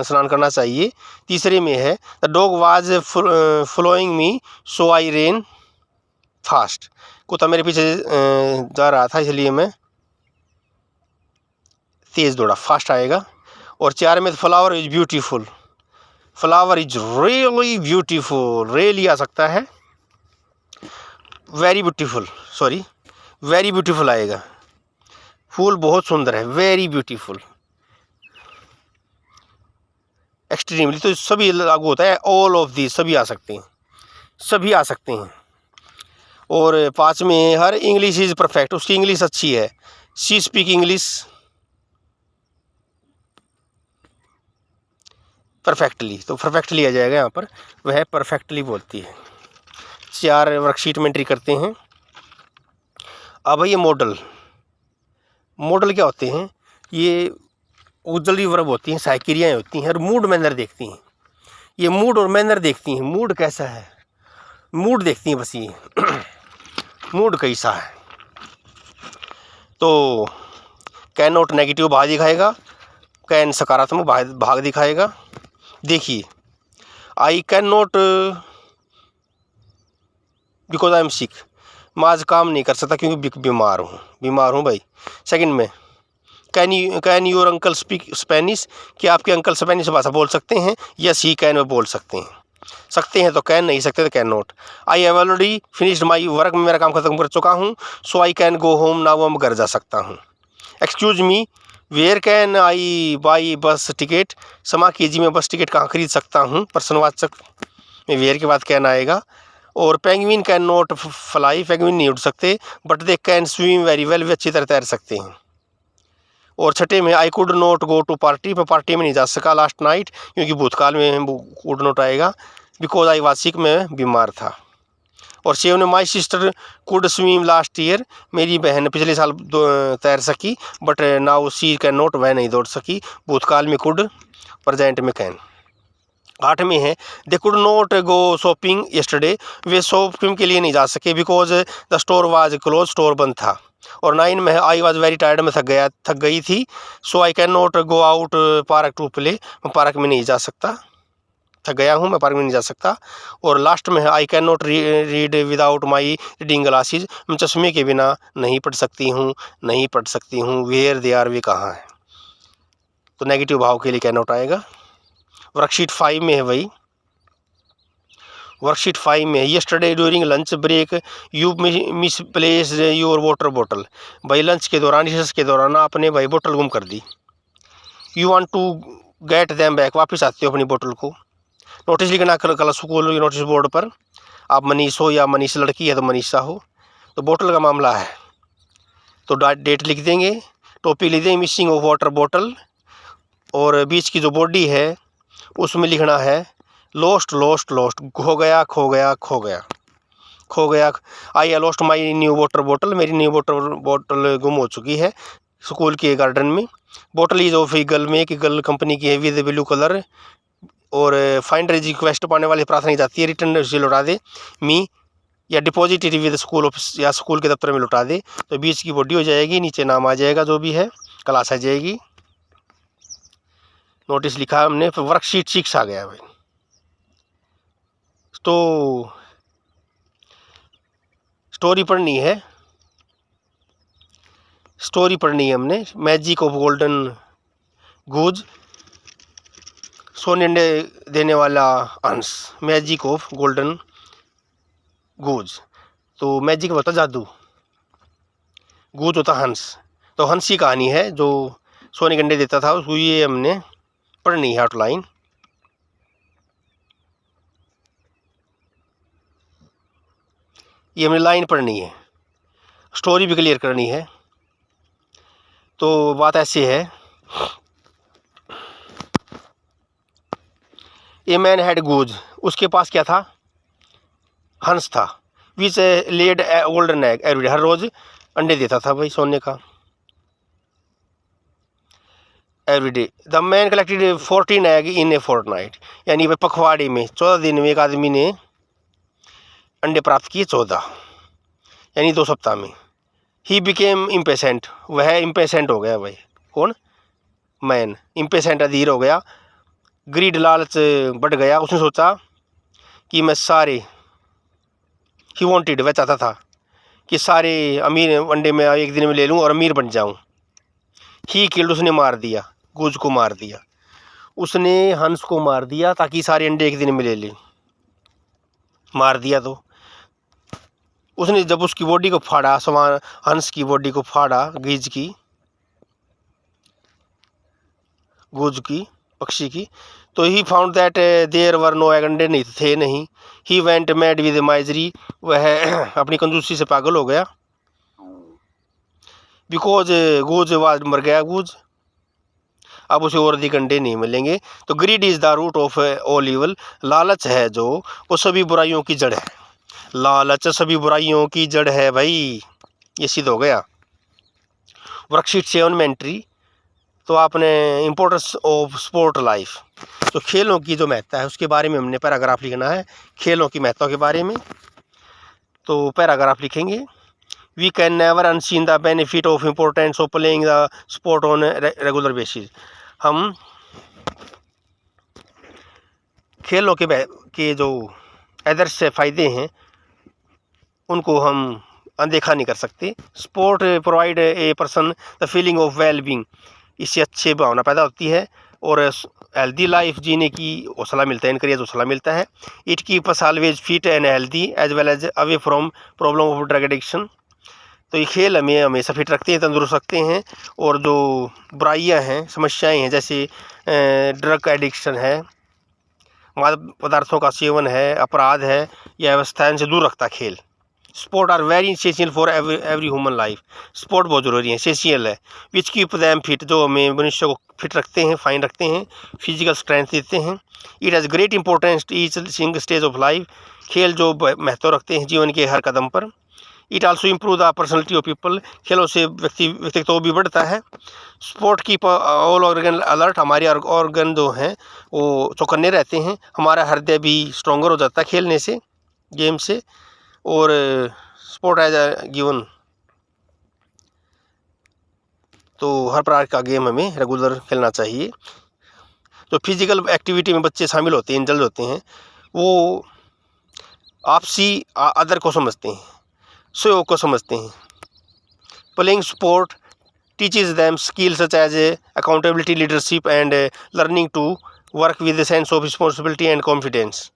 स्नान करना चाहिए। तीसरे में है the dog was following me so I ran fast, कुत्ता मेरे पीछे जा रहा था इसलिए मैं तेज़ दौड़ा, फास्ट आएगा। और 4 में flower is beautiful, flower is really beautiful, really आ सकता है, very beautiful, sorry very beautiful आएगा, फूल बहुत सुंदर है, वेरी ब्यूटीफुल। एक्सट्रीमली तो सभी लागू होता है, ऑल ऑफ दी सभी आ सकते हैं, सभी आ सकते हैं। और 5 में हर इंग्लिश इज़ परफेक्ट, उसकी इंग्लिश अच्छी है, शी स्पीक इंग्लिश परफेक्टली, तो परफेक्टली आ जाएगा यहाँ पर, वह परफेक्टली बोलती है। 4 वर्कशीट में एंट्री करते हैं। अब ये मॉडल, मॉडल क्या होते हैं, ये ऑक्सिलरी वर्ब होती हैं, साइक्रियाएँ होती हैं और मूड मैनर देखती हैं। ये मूड और मैनर देखती हैं, मूड कैसा है, मूड देखती हैं बस ये मूड कैसा है। तो कैन नॉट नेगेटिव भाग दिखाएगा, कैन सकारात्मक भाग दिखाएगा। देखिए आई can not because I am sick, मैं आज काम नहीं कर सकता क्योंकि बीमार हूँ भाई। सेकंड में can your uncle speak Spanish, क्या आपके अंकल स्पेनिश भाषा बोल सकते हैं? यस ही कैन, वो बोल सकते हैं तो कैन, नहीं सकते तो can not. I have already finished my work, मैं मेरा काम खत्म कर चुका हूँ। So I can go home now, मैं घर जा सकता हूँ। Excuse me where can I buy bus ticket, क्षमा कीजिए मैं बस टिकट कहाँ खरीद सकता हूँ, प्रश्नवाचक में वेयर के बाद कैन आएगा। और penguin can not fly, penguin नहीं उड़ सकते, but they can swim very well, वे अच्छी तरह तैर सकते हैं। और छठे में I could not go to party, मैं पार्टी में नहीं जा सका लास्ट नाइट, क्योंकि भूतकाल में कुड नॉट आएगा, बिकॉज आई वाज सिक, मैं बीमार था। और 7 में my sister could swim last year, मेरी बहन पिछले साल तैर सकी, but now she can not, वह नहीं दौड़ सकी, भूतकाल में कुड, प्रेजेंट में कैन। 8 में है they could not go shopping yesterday, way shopping के लिए नहीं जा सके, because the store was close, store बंद था। और 9 में है आई वाज वेरी टायर्ड, मैं थक गई थी। So I can not go out park to play, मैं पार्क में नहीं जा सकता, थक गया हूँ, मैं पार्क में नहीं जा सकता। और लास्ट में है आई can not read without my reading glasses, मैं चश्मे के बिना नहीं पढ़ सकती हूँ। वेयर दे आर, वे कहाँ है, तो नेगेटिव भाव के लिए कैन नॉट आएगा। वर्कशीट 5 में है वही, वर्कशीट 5 में है yesterday during lunch break you misplace your water bottle, भाई लंच के दौरान, रिसेस के दौरान आपने भाई बोतल गुम कर दी। You want to get them back, वापस आते हो अपनी बोतल को। नोटिस लिखना कल स्कूल नोटिस बोर्ड पर, आप मनीष हो या मनीष लड़की है तो मनीषा हो, तो बोतल का मामला है तो डेट लिख देंगे, टॉपिक लिख देंगे मिसिंग ऑफ वाटर बोतल, और बीच की जो बॉडी है उसमें लिखना है लोस्ट लोस्ट लोस्ट, खो गया खो गया खो गया खो गया। I lost my new water बोतल, मेरी न्यू वाटर बोतल गुम हो चुकी है स्कूल के गार्डन में। बोतल इज ऑफ ईगल में, कि गल कंपनी की है, विद ब्लू कलर। और फाइंडर रिक्वेस्ट पाने वाली प्रार्थना की जाती है रिटर्न से लौटा दे मी, या डिपॉजिट विद स्कूल ऑफिस, या स्कूल के दफ्तर में लौटा दे, तो बीच की बॉडी हो जाएगी, नीचे नाम आ जाएगा जो भी है, क्लास आ जाएगी। नोटिस लिखा हमने, वर्कशीट 6 आ गया भाई। तो स्टोरी पढ़नी है, स्टोरी पढ़नी है हमने, मैजिक ऑफ गोल्डन गूज, सोने देने वाला हंस, मैजिक ऑफ गोल्डन गूज। तो मैजिक होता जादू, गूज होता हंस, तो हंस की कहानी है जो सोने के अंडे देता था, उसको ये हमने पढ़नी है आउटलाइन। ये हमने लाइन पढ़नी है, स्टोरी भी क्लियर करनी है। तो बात ऐसी है, ए मैन हैड गूज, उसके पास क्या था, हंस था। Which laid golden egg everyday, हर रोज अंडे देता था भाई सोने का, everyday. The man collected 14 egg in a fortnight, यानी भाई पखवाड़े में 14 दिन में एक आदमी ने अंडे प्राप्त किए 14, यानी 2 सप्ताह में। ही बिकेम इम्पेशेंट, वह इम्पेशेंट हो गया भाई, कौन, मैन, इम्पेशेंट अधीर हो गया। ग्रीड, लालच बढ़ गया, उसने सोचा कि मैं सारे, ही वांटेड, वह चाहता था कि सारे अमीर अंडे में एक दिन में ले लूँ और अमीर बन जाऊँ। ही किल्ड, उसने मार दिया, गूज को मार दिया, उसने हंस को मार दिया ताकि सारे अंडे एक दिन में ले लें। मार दिया तो उसने जब उसकी बॉडी को फाड़ा, समान हंस की बॉडी को फाड़ा, गीज की, गूज की, पक्षी की, तो he found that there were no egg, अंडे नहीं थे नहीं। He went mad with misery, वह अपनी कंजूसी से पागल हो गया। बिकॉज गूज वाज, मर गया गूज, अब उसे और अधिक अंडे नहीं मिलेंगे। तो greed is the root of all evil, लालच है जो वो सभी बुराइयों की जड़ है, लालच सभी बुराइयों की जड़ है भाई, ये सिद्ध हो गया। वर्कशीट 7 में एंट्री, तो आपने इम्पोर्टेंस ऑफ स्पोर्ट लाइफ, तो खेलों की जो महत्ता है उसके बारे में हमने पैराग्राफ लिखना है, खेलों की महत्ता के बारे में। तो पैराग्राफ लिखेंगे, we can never unseen the benefit of importance of playing the sport on regular basis, हम खेलों के जो आदर्श फायदे हैं उनको हम अनदेखा नहीं कर सकते। Sport provide a person the feeling of well being, इससे अच्छी भावना पैदा होती है और हेल्दी लाइफ जीने की हौसला मिलता है, इनकरेज हौसला मिलता है। It keep us always fit and healthy as well as away from problem of drug addiction, तो ये खेल हमें हमेशा फिट रखते हैं, तंदुरुस्त रखते हैं, और जो बुराइयां हैं, समस्याएं हैं, जैसे ड्रग एडिक्शन है, मादक पदार्थों का सेवन है, अपराध है, यह अवस्थाएं से दूर रखता खेल। Sport are very essential for every human life, sport बहुत जरूरी है, एसेंशियल है। विच कीप दैम फिट, जो हमें मनुष्य को फिट रखते हैं, फाइन रखते हैं, फिजिकल स्ट्रेंथ देते हैं। It has great importance each single stage of life, खेल जो महत्व रखते हैं जीवन के हर कदम पर। It also improve the personality of people, खेलों से व्यक्तित्व भी बढ़ता है। Sport keep all organ alert, हमारे ऑर्गन जो हैं वो चौकन्ने रहते हैं, हमारा हृदय भी स्ट्रॉन्गर हो जाता है खेलने से, गेम से। और स्पोर्ट एज अ गिवन, तो हर प्रकार का गेम हमें रेगुलर खेलना चाहिए। जो फिजिकल एक्टिविटी में बच्चे शामिल होते हैं, इंडल्ज होते हैं, वो आपसी आदर को समझते हैं, सहयोग को समझते हैं। Playing sport teaches them skills such as accountability, leadership and learning to work with sense of responsibility and confidence,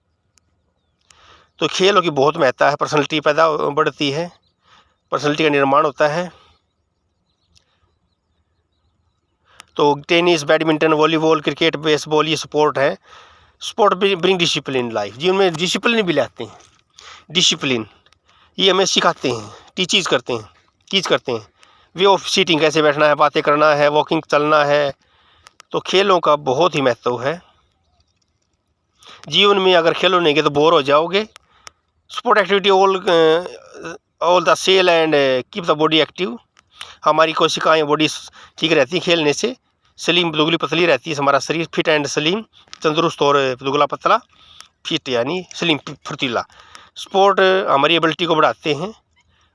तो खेलों की बहुत महत्ता है, पर्सनैलिटी पैदा बढ़ती है, पर्सनैलिटी का निर्माण होता है। तो tennis, badminton, volleyball, cricket, baseball, ये स्पोर्ट है। स्पोर्ट ब्रिंग डिसिप्लिन लाइफ, जीवन में डिसिप्लिन भी लाते हैं, डिसिप्लिन ये हमें सिखाते हैं, टीच करते हैं। वे ऑफ सीटिंग, कैसे बैठना है, बातें करना है, वॉकिंग चलना है, तो खेलों का बहुत ही महत्व है जीवन में। अगर खेलो नहीं तो बोर हो जाओगे। Sport activity all the cell and keep the body active, हमारी कोशिकाएं, बॉडी ठीक रहती है खेलने से, स्लिम, दुबली पतली रहती है, हमारा शरीर फिट एंड स्लिम, तंदुरुस्त और दुबला पतला, फिट यानी स्लिम, फुर्तीला। स्पोर्ट हमारी एबिलिटी को बढ़ाते हैं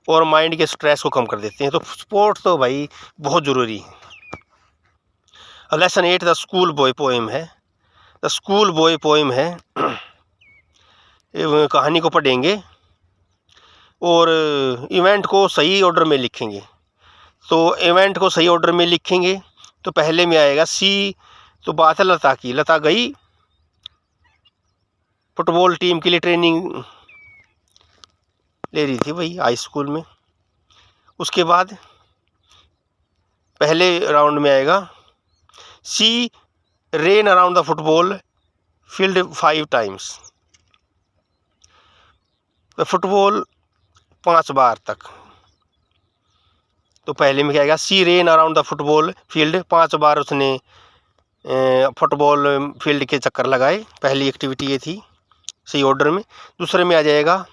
और माइंड के स्ट्रेस को कम कर देते हैं, तो स्पोर्ट तो भाई बहुत ज़रूरी है। Lesson 8 the school boy poem है, द स्कूल बॉय पोएम है, कहानी को पढ़ेंगे और इवेंट को सही ऑर्डर में लिखेंगे। तो इवेंट को सही ऑर्डर में लिखेंगे तो पहले में आएगा सी, तो बात है लता की। लता गई फुटबॉल टीम के लिए, ट्रेनिंग ले रही थी भाई हाई स्कूल में। उसके बाद पहले राउंड में आएगा she ran around the football field 5 times, football 5 बार तक। तो पहले में क्या आएगा, she ran around the football field, 5 बार उसने फुटबॉल फील्ड के चक्कर लगाए। पहली एक्टिविटी ये थी सही ऑर्डर में। दूसरे में आ जाएगा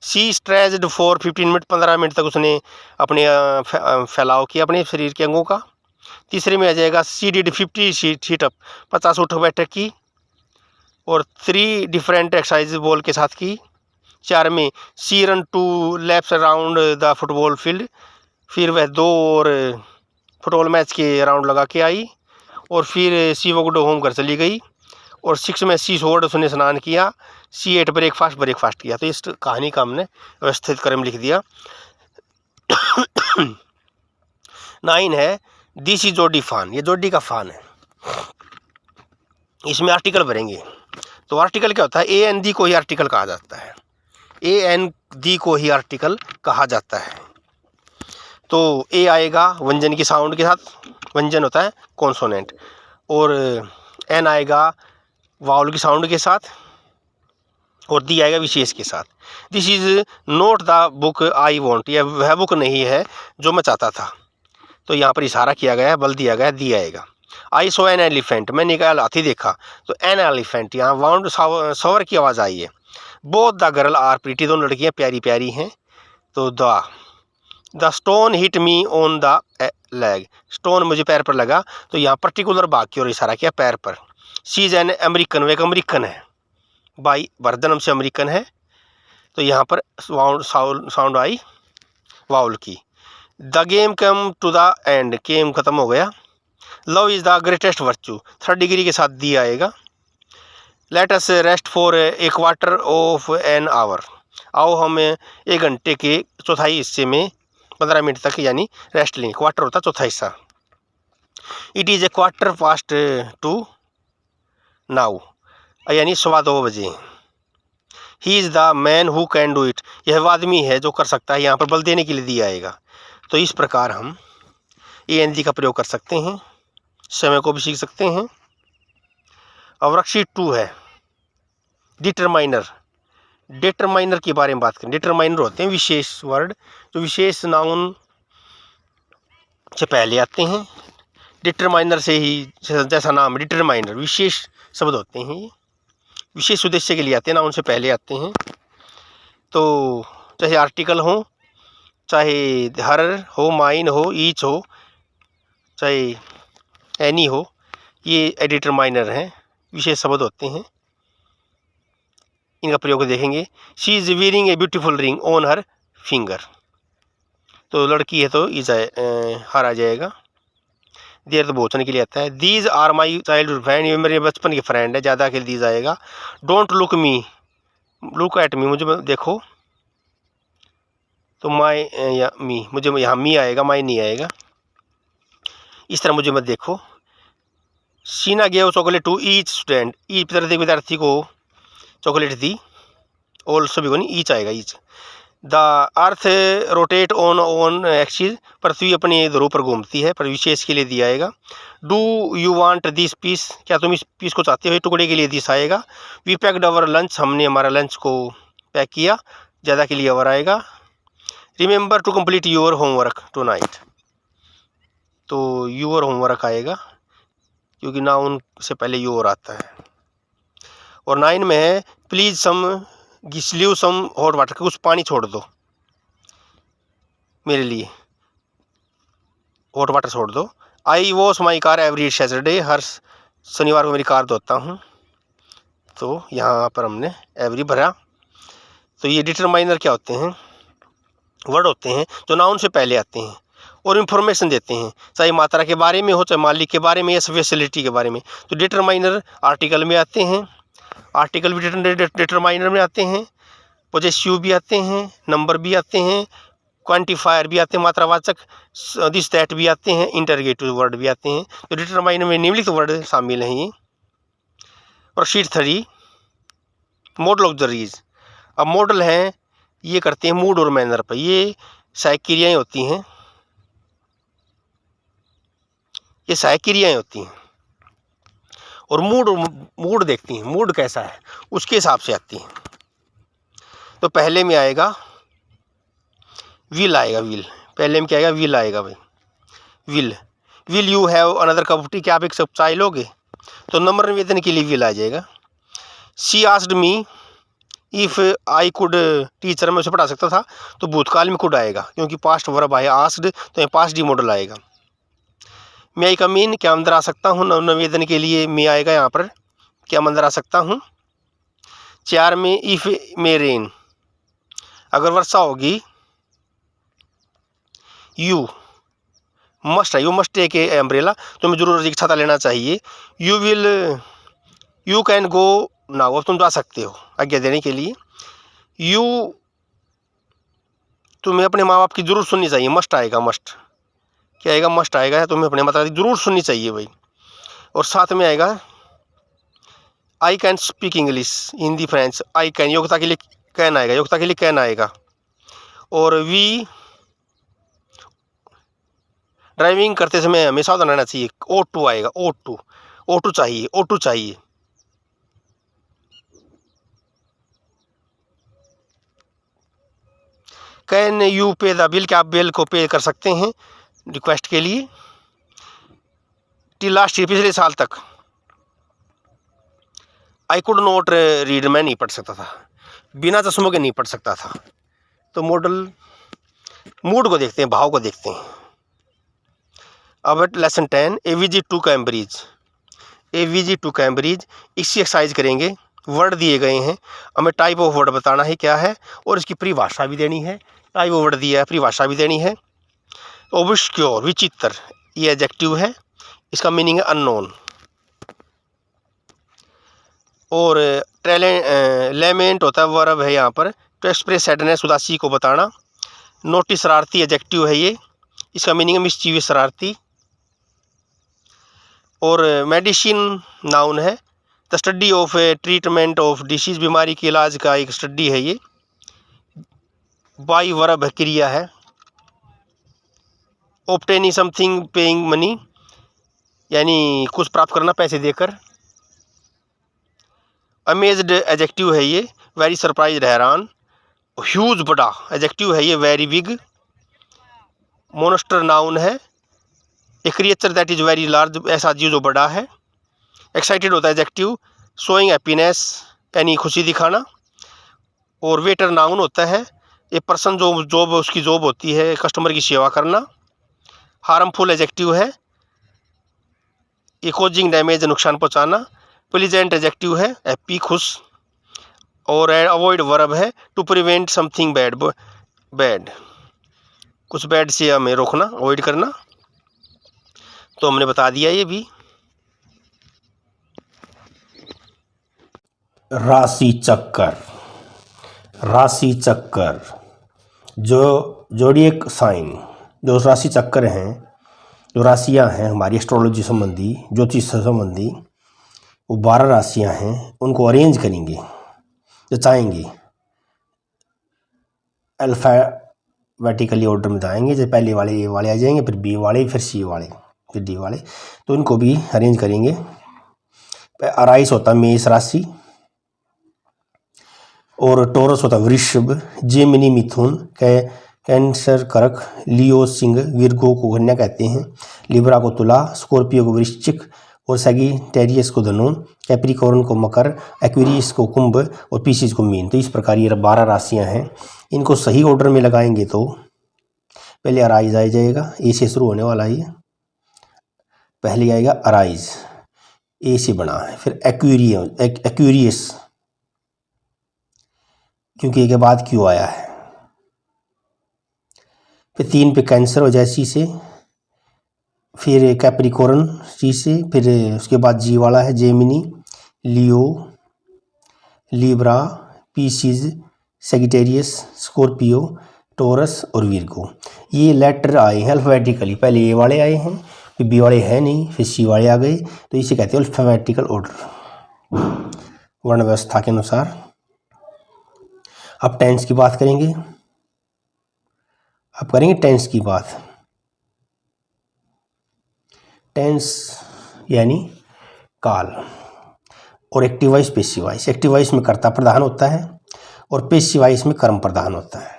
सी स्ट्रेच्ड फॉर 15 मिनट, 15 मिनट तक उसने अपने फैलाव किया अपने शरीर के अंगों का। तीसरे में आ जाएगा सी डिड 50 सीट अप, 50 उठक बैठक की और 3 डिफरेंट एक्सरसाइज बॉल के साथ की। 4 में she ran 2 laps around the football field, फिर वह 2 और फुटबॉल मैच के राउंड लगा के आई और फिर सी वॉकड होम घर चली गई। और 6 में सी सोर्ड उसने स्नान किया। सी 8 ब्रेकफास्ट किया। तो इस कहानी का हमने व्यवस्थित क्रम लिख दिया। 9 है दिस इज जोडी फान, ये जोडी का फान है। इसमें आर्टिकल भरेंगे। तो आर्टिकल क्या होता है? ए एन दी को ही आर्टिकल कहा जाता है। ए एन दी को ही आर्टिकल कहा जाता है। तो ए आएगा व्यंजन की साउंड के साथ, व्यंजन होता है कॉन्सोनेंट, और एन आएगा वाउल की साउंड के साथ, और दी आएगा विशेष के साथ। This is not the book I want, यह वह बुक नहीं है जो मैं चाहता था। तो यहाँ पर इशारा किया गया है, बल दिया गया है, दी आएगा। आई सो एन एलिफेंट, मैंने एक हाथी देखा। तो एन एलिफेंट, यहाँ वाउंड सवर की आवाज़ आई है। Both the girl are pretty, दोनों लड़कियाँ प्यारी प्यारी हैं। तो the stone hit me on the leg, stone मुझे पैर पर लगा। तो यहाँ पर्टिकुलर भाग की ओर इशारा किया, पैर पर। शी इज एन अमेरिकन, वह एक अमेरिकन है, बाई बर्धनम से अमेरिकन है। तो यहाँ पर साउंड आई वाउल की। The game come to the end, game खत्म हो गया। Love is the greatest virtue, 3rd degree के साथ दी आएगा। Let us rest for a quarter of an hour, आओ हम 1 घंटे के चौथाई हिस्से में 15 मिनट तक यानी रेस्ट लें। क्वार्टर होता चौथा हिस्सा। इट इज़ ए 2:15 नाउ, यानी 2:15 बजे। He is the man who can do it, यह वह आदमी है जो कर सकता है। यहाँ पर बल देने के लिए दिया आएगा। तो इस प्रकार हम ए एन दी का प्रयोग कर सकते हैं, समय को भी सीख सकते हैं। अब वर्कशीट 2 है डिटरमाइनर। डिटरमाइनर के बारे में बात करें। डिटरमाइनर होते हैं विशेष वर्ड जो विशेष नाउन से पहले आते हैं। डिटरमाइनर से ही, जैसा नाम डिटरमाइनर, विशेष शब्द होते हैं, ये विशेष उद्देश्य के लिए आते हैं, नाउन से पहले आते हैं। तो चाहे आर्टिकल हो, चाहे हर हो, माइन हो, ईच हो, चाहे एनी हो, ये डिटरमाइनर हैं, विशेष शब्द होते हैं। इनका प्रयोग देखेंगे। She is wearing a beautiful ring on her finger, तो लड़की है तो इज हर आ जाएगा। देर तो बोचने के लिए आता है। These are my childhood friend, ये मेरे बचपन के फ्रेंड है, ज़्यादा के दीज आएगा। Don't look me, look at me, मुझे देखो। तो माई या मी, मुझे यहाँ मी आएगा, माई नहीं आएगा। इस तरह मुझे मत देखो। Sheena gave chocolate to each student, each प्रत्येक विद्यार्थी को चॉकलेट दी। ऑल सभी को नहीं, ईच आएगा, each. The earth rotate on axis, पृथ्वी अपने ध्रुव पर घूमती है, पर विशेष के लिए दिया आएगा। Do you want this piece, क्या तुम इस पीस को चाहते हो, टुकड़े के लिए दिस आएगा। वी पैक्ड अवर लंच, हमने हमारा लंच को पैक किया, ज़्यादा के लिए अवर आएगा। Remember to complete your homework tonight, तो योर होमवर्क आएगा क्योंकि नाउन से पहले योर आता है। और 9 में है प्लीज़ सम गिस्लीव सम हॉट वाटर, कुछ पानी छोड़ दो मेरे लिए, हॉट वाटर छोड़ दो। I wash my car every Saturday, हर शनिवार को मेरी कार धोता हूँ। तो यहाँ पर हमने एवरी भरा। तो ये डिटरमाइनर क्या होते हैं? वर्ड होते हैं जो नाउन से पहले आते हैं और इन्फॉर्मेशन देते हैं, चाहे मात्रा के बारे में हो, चाहे मालिक के बारे में या फैसिलिटी के बारे में। तो डिटरमाइनर आर्टिकल में आते हैं, आर्टिकल भी डिटरमाइनर में आते हैं, पोजेसिव भी आते हैं, नंबर भी आते हैं, क्वांटिफायर भी आते हैं, मात्रावाचक, दिस दैट भी आते हैं, इंटरगेटिव वर्ड भी आते हैं। तो डिटरमाइनर में निम्नलिखित वर्ड शामिल हैं ये। और शीट 3 मॉडल ऑफ द रीज। अब मॉडल हैं, ये करते हैं मूड और मैनर पर, ये सहायक क्रियाएँ होती हैं, ये सहायक क्रियाएँ होती हैं। और मूड देखती हैं, मूड कैसा है उसके हिसाब से आती हैं। तो पहले में आएगा विल आएगा, विल पहले में क्या आएगा, विल आएगा भाई। Will you have another cup of T, क्या आप एक कप चाय लोगे? तो नम्र निवेदन के लिए विल आ जाएगा। She asked me if I could teacher, मैं उसे पढ़ा सकता था, तो भूतकाल में कुड आएगा क्योंकि पास्ट वर्ब आया आस्क्ड, तो पास्ट डी मॉडल आएगा। मे आई कम इन, क्या अंदर आ सकता हूँ, निवेदन के लिए मे आएगा यहाँ पर, क्या मैं अंदर आ सकता हूँ। 4 में इफ़ मे रेन, अगर वर्षा होगी। यू मस्ट है, you must take a umbrella, तुम्हें जरूर एक छाता लेना चाहिए। You will, you can go now, तुम जा सकते हो आज्ञा देने के लिए। यू, तुम्हें अपने माँ बाप की जरूर सुननी चाहिए, मस्ट आएगा, मस्ट क्या आएगा, मस्ट आएगा, तुम्हें अपने माता की जरूर सुननी चाहिए भाई। और साथ में आएगा I can speak English, Hindi French, I can योग्यता के लिए कैन आएगा, योग्यता के लिए कैन आएगा। और वी, ड्राइविंग करते समय हमें सावधान रहना चाहिए, ओ टू आएगा, ओ टू, ओ टू चाहिए, ओ टू चाहिए। कैन यू पे द बिल, क्या आप बिल को पे कर सकते हैं रिक्वेस्ट के लिए। टिल लास्ट ईयर, पिछले साल तक। आई कुड नॉट रीड, मैं नहीं पढ़ सकता था, बिना चश्मों के नहीं पढ़ सकता था। तो मॉडल मूड को देखते हैं, भाव को देखते हैं। अब lesson 10, a visit to Cambridge, a visit to Cambridge, इसकी एक्सरसाइज करेंगे। वर्ड दिए गए हैं, हमें टाइप ऑफ वर्ड बताना है क्या है, और इसकी परिभाषा भी देनी है। टाइप ऑफ वर्ड दिया है, परिभाषा भी देनी है। ओब्सक्योर, विचित्र, ये एडजेक्टिव है, इसका मीनिंग है अननोन। और लेमेंट होता है, वर्ब है यहाँ पर, टू एक्सप्रेस सैडनेस, उदासी को बताना। नोटिस, शरारती, एडजेक्टिव है ये, इसका मीनिंग है मिस्चीवियस, शरारती। और मेडिसिन नाउन है, the study of treatment of disease, बीमारी के इलाज का एक स्टडी है ये। बाई वर्ब है, क्रिया है। ऑब्टेनिंग समथिंग, पेइंग मनी, यानी कुछ प्राप्त करना पैसे देकर। अमेज्ड, एडजेक्टिव है ये, वेरी सरप्राइज, हैरान। ह्यूज, बड़ा, एडजेक्टिव है ये, वेरी बिग। मोनस्टर नाउन है, a creature that is very large, ऐसा जीव जो बड़ा है। एक्साइटेड होता है एडजेक्टिव, शोइंग हैप्पीनेस, यानी खुशी दिखाना। और वेटर नाउन होता है, ए पर्सन जो जॉब, उसकी जॉब होती है कस्टमर की सेवा करना। हार्मफुल, एडजेक्टिव है, ए कॉजिंग डैमेज, नुकसान पहुंचाना। प्लीजेंट, एडजेक्टिव है, हैप्पी, खुश। और अवॉइड वर्ब है, to prevent something bad, bad, कुछ बैड से हमें रोकना, अवॉइड करना। तो हमने बता दिया ये भी। राशि चक्कर, राशि चक्कर, जो जोडिएक साइन, जो राशि चक्कर हैं, जो राशियां हैं हमारी एस्ट्रोलॉजी संबंधी, ज्योतिष संबंधी, वो 12 राशियां हैं, उनको अरेंज करेंगे, जचाएंगे, अल्फ़ाबेटिकली ऑर्डर में जाएंगे। जैसे पहले वाले ए वाले आ जाएंगे, फिर बी वाले, फिर सी वाले, फिर डी वाले, तो इनको भी अरेंज करेंगे। अराइस होता है मेष राशि, और टोरस होता है वृषभ, जेमिनी मिथुन, कैंसर कर्क, लियो सिंह, विर्गो को कन्या कहते हैं, लिब्रा को तुला, स्कॉर्पियो को वृश्चिक, और सैगिटेरियस को धनु, कैप्रिकॉर्न को मकर, एक्वेरियस को कुंभ, और पीसिस को मीन। तो इस प्रकार ये 12 राशियां हैं, इनको सही ऑर्डर में लगाएंगे तो पहले अराइज आ जाएगा, ए से शुरू होने वाला है, पहले आएगा अराइज, ए से बना है, फिर एक्वेरियस, क्योंकि ए के बाद क्यों आया है, फिर 3 पे कैंसर हो जाए सी से, फिर कैप्रिकॉर्न सी से, फिर उसके बाद जी वाला है Gemini, Leo, Libra, Pisces, Sagittarius, Scorpio, Taurus और विर्गो। ये लेटर आए हैं अल्फ़ाबेटिकली, पहले ए वाले आए हैं, फिर बी वाले हैं नहीं, फिर सी वाले आ गए, तो इसे कहते हैं अल्फ़ाबेटिकल ऑर्डर, वर्ण व्यवस्था के अनुसार। अब टेंस की बात करेंगे, अब करेंगे टेंस की बात। टेंस यानी काल, और active voice, passive voice. Active voice में कर्ता प्रधान होता है, और पैसिव वॉइस में कर्म प्रधान होता है।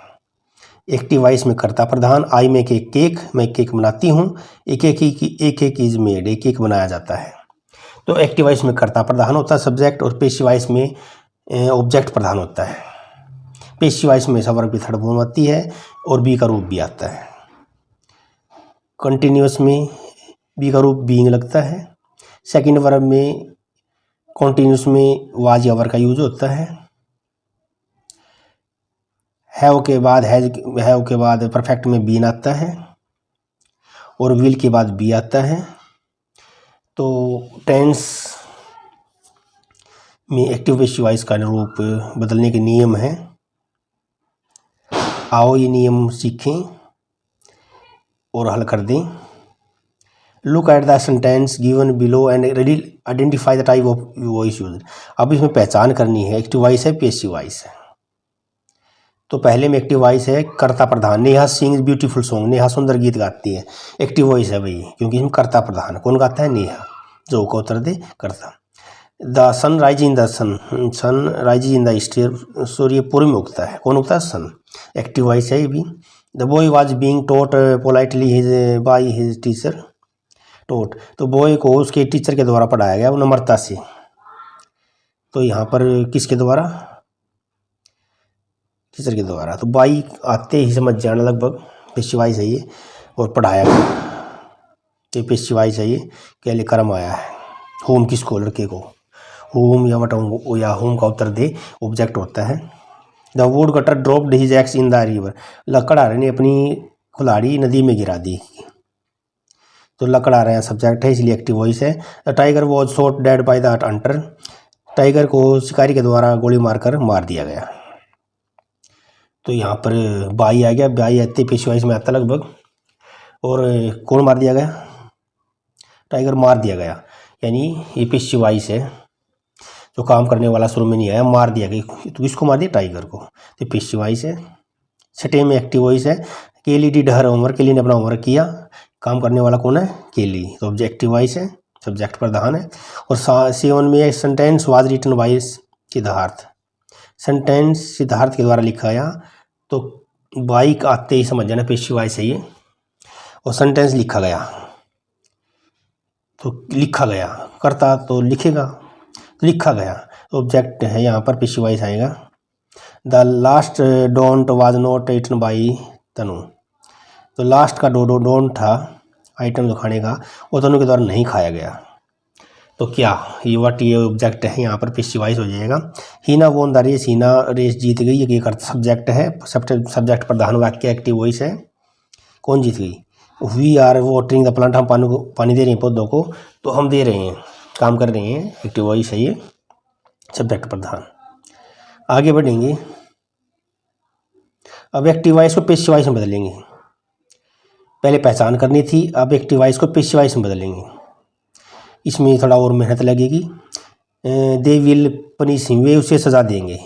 एक्टिव वॉइस में कर्ता प्रधान, आई मेक ए केक, मैं केक बनाती हूँ, एक एक इज मेड, एक एक बनाया जाता है। तो एक्टिव वॉइस में कर्ता प्रधान होता है सब्जेक्ट, और पेसिव वॉइस में ऑब्जेक्ट प्रधान होता है। पेसिव वॉइस में वर्ब की थर्ड फॉर्म आती है और बी का रूप भी आता है। कंटिन्यूअस में बी का रूप बीइंग लगता है। सेकंड वर्ब में कॉन्टिन्यूस में वाज या वर का यूज होता है। हैव के बाद हैव के बाद परफेक्ट में बीन आता है और विल के बाद बी आता है। तो टेंस में एक्टिव पेसिव वॉइस का रूप बदलने के नियम हैं। आओ ये नियम सीखें और हल कर दें। Look at the sentence given below and identify the type of voice use. अब इसमें पहचान करनी है एक्टिव वॉइस है पेसिव वॉइस है। तो पहले में एक्टिव वॉइस है कर्ता प्रधान, Neha sings beautiful song, Neha सुंदर गीत गाती है, एक्टिव वॉइस है भाई, क्योंकि इसमें कर्ता प्रधान। कौन गाता है? नेहा। जो को उत्तर दे कर्ता। The sun rise in the sun rise in the east, सूर्य पूर्व में उगता है, कौन उगता है? सन। एक्टिव वॉइस है ये भी। The boy was being taught politely his by his teacher, taught तो बॉय को उसके टीचर के द्वारा पढ़ाया गया वो नम्रता से। तो यहाँ पर किसके द्वारा? टीचर के द्वारा। तो बाई आते ही समझ जाना लगभग पेसिव वॉइस है ये, और पढ़ाया गया तो पेसिव वॉइस है ये। क्या ले कर्म आया है, होम किसको? लड़के को। होम या वट या होम का उत्तर दे ऑब्जेक्ट होता है। The wood cutter dropped his axe in the river, लकड़हारे ने अपनी कुल्हाड़ी नदी में गिरा दी। तो लकड़हारे सब्जेक्ट है इसलिए एक्टिव वॉइस है। The tiger was shot dead by the Hunter, tiger को शिकारी के द्वारा गोली मारकर मार दिया गया। तो यहाँ पर बाई आ गया, बाई आते पेसिव वॉइस में आता लगभग। और कौन मार दिया गया? टाइगर मार दिया गया, यानी ये पेसिव वॉइस है। जो काम करने वाला शुरू में नहीं आया, मार दिया गया। तो किसको मार दिया? टाइगर को। तो पेसिव वॉइस है। छठे में एक्टिव वॉइस है। केली डिड हर होमवर्क, केली ने अपना होमवर्क किया। काम करने वाला कौन है? केली। तो ऑब्जेक्टिव वॉइस है, सब्जेक्ट प्रधान है। और 7 में sentence was written by Siddharth, sentence Siddharth के द्वारा लिखा गया। तो बाइक आते ही समझ जाना पेसिव वॉइस है ये। और सेंटेंस लिखा गया, तो लिखा गया करता तो लिखेगा, तो लिखा गया ऑब्जेक्ट है यहाँ पर पेसिव वॉइस आएगा। The last donut was not eaten by Tanu, तो लास्ट का डोंट था आइटम जो खाने का, वो तनु के द्वारा नहीं खाया गया। तो क्या ये वट ये ऑब्जेक्ट है यहाँ पर पेसिव वॉइस हो जाएगा। Heena won the race, Heena race जीत गई, ये करता सब्जेक्ट है, सब्जेक्ट प्रधान वाक्य एक्टिव वॉइस है। कौन जीत गई? We are watering the plant, हम पानी दे रहे हैं पौधों को, तो हम दे रहे हैं, काम कर रहे हैं, एक्टिव वॉइस है ये, सब्जेक्ट प्रधान। आगे बढ़ेंगे। अब एक्टिव वॉइस को पेसिव वॉइस में बदलेंगे। पहले पहचान करनी थी, अब एक्टिव वॉइस को पेसिव वॉइस में बदलेंगे। इसमें थोड़ा और मेहनत लगेगी। दे विल पनिश हिम, वे उसे सज़ा देंगे,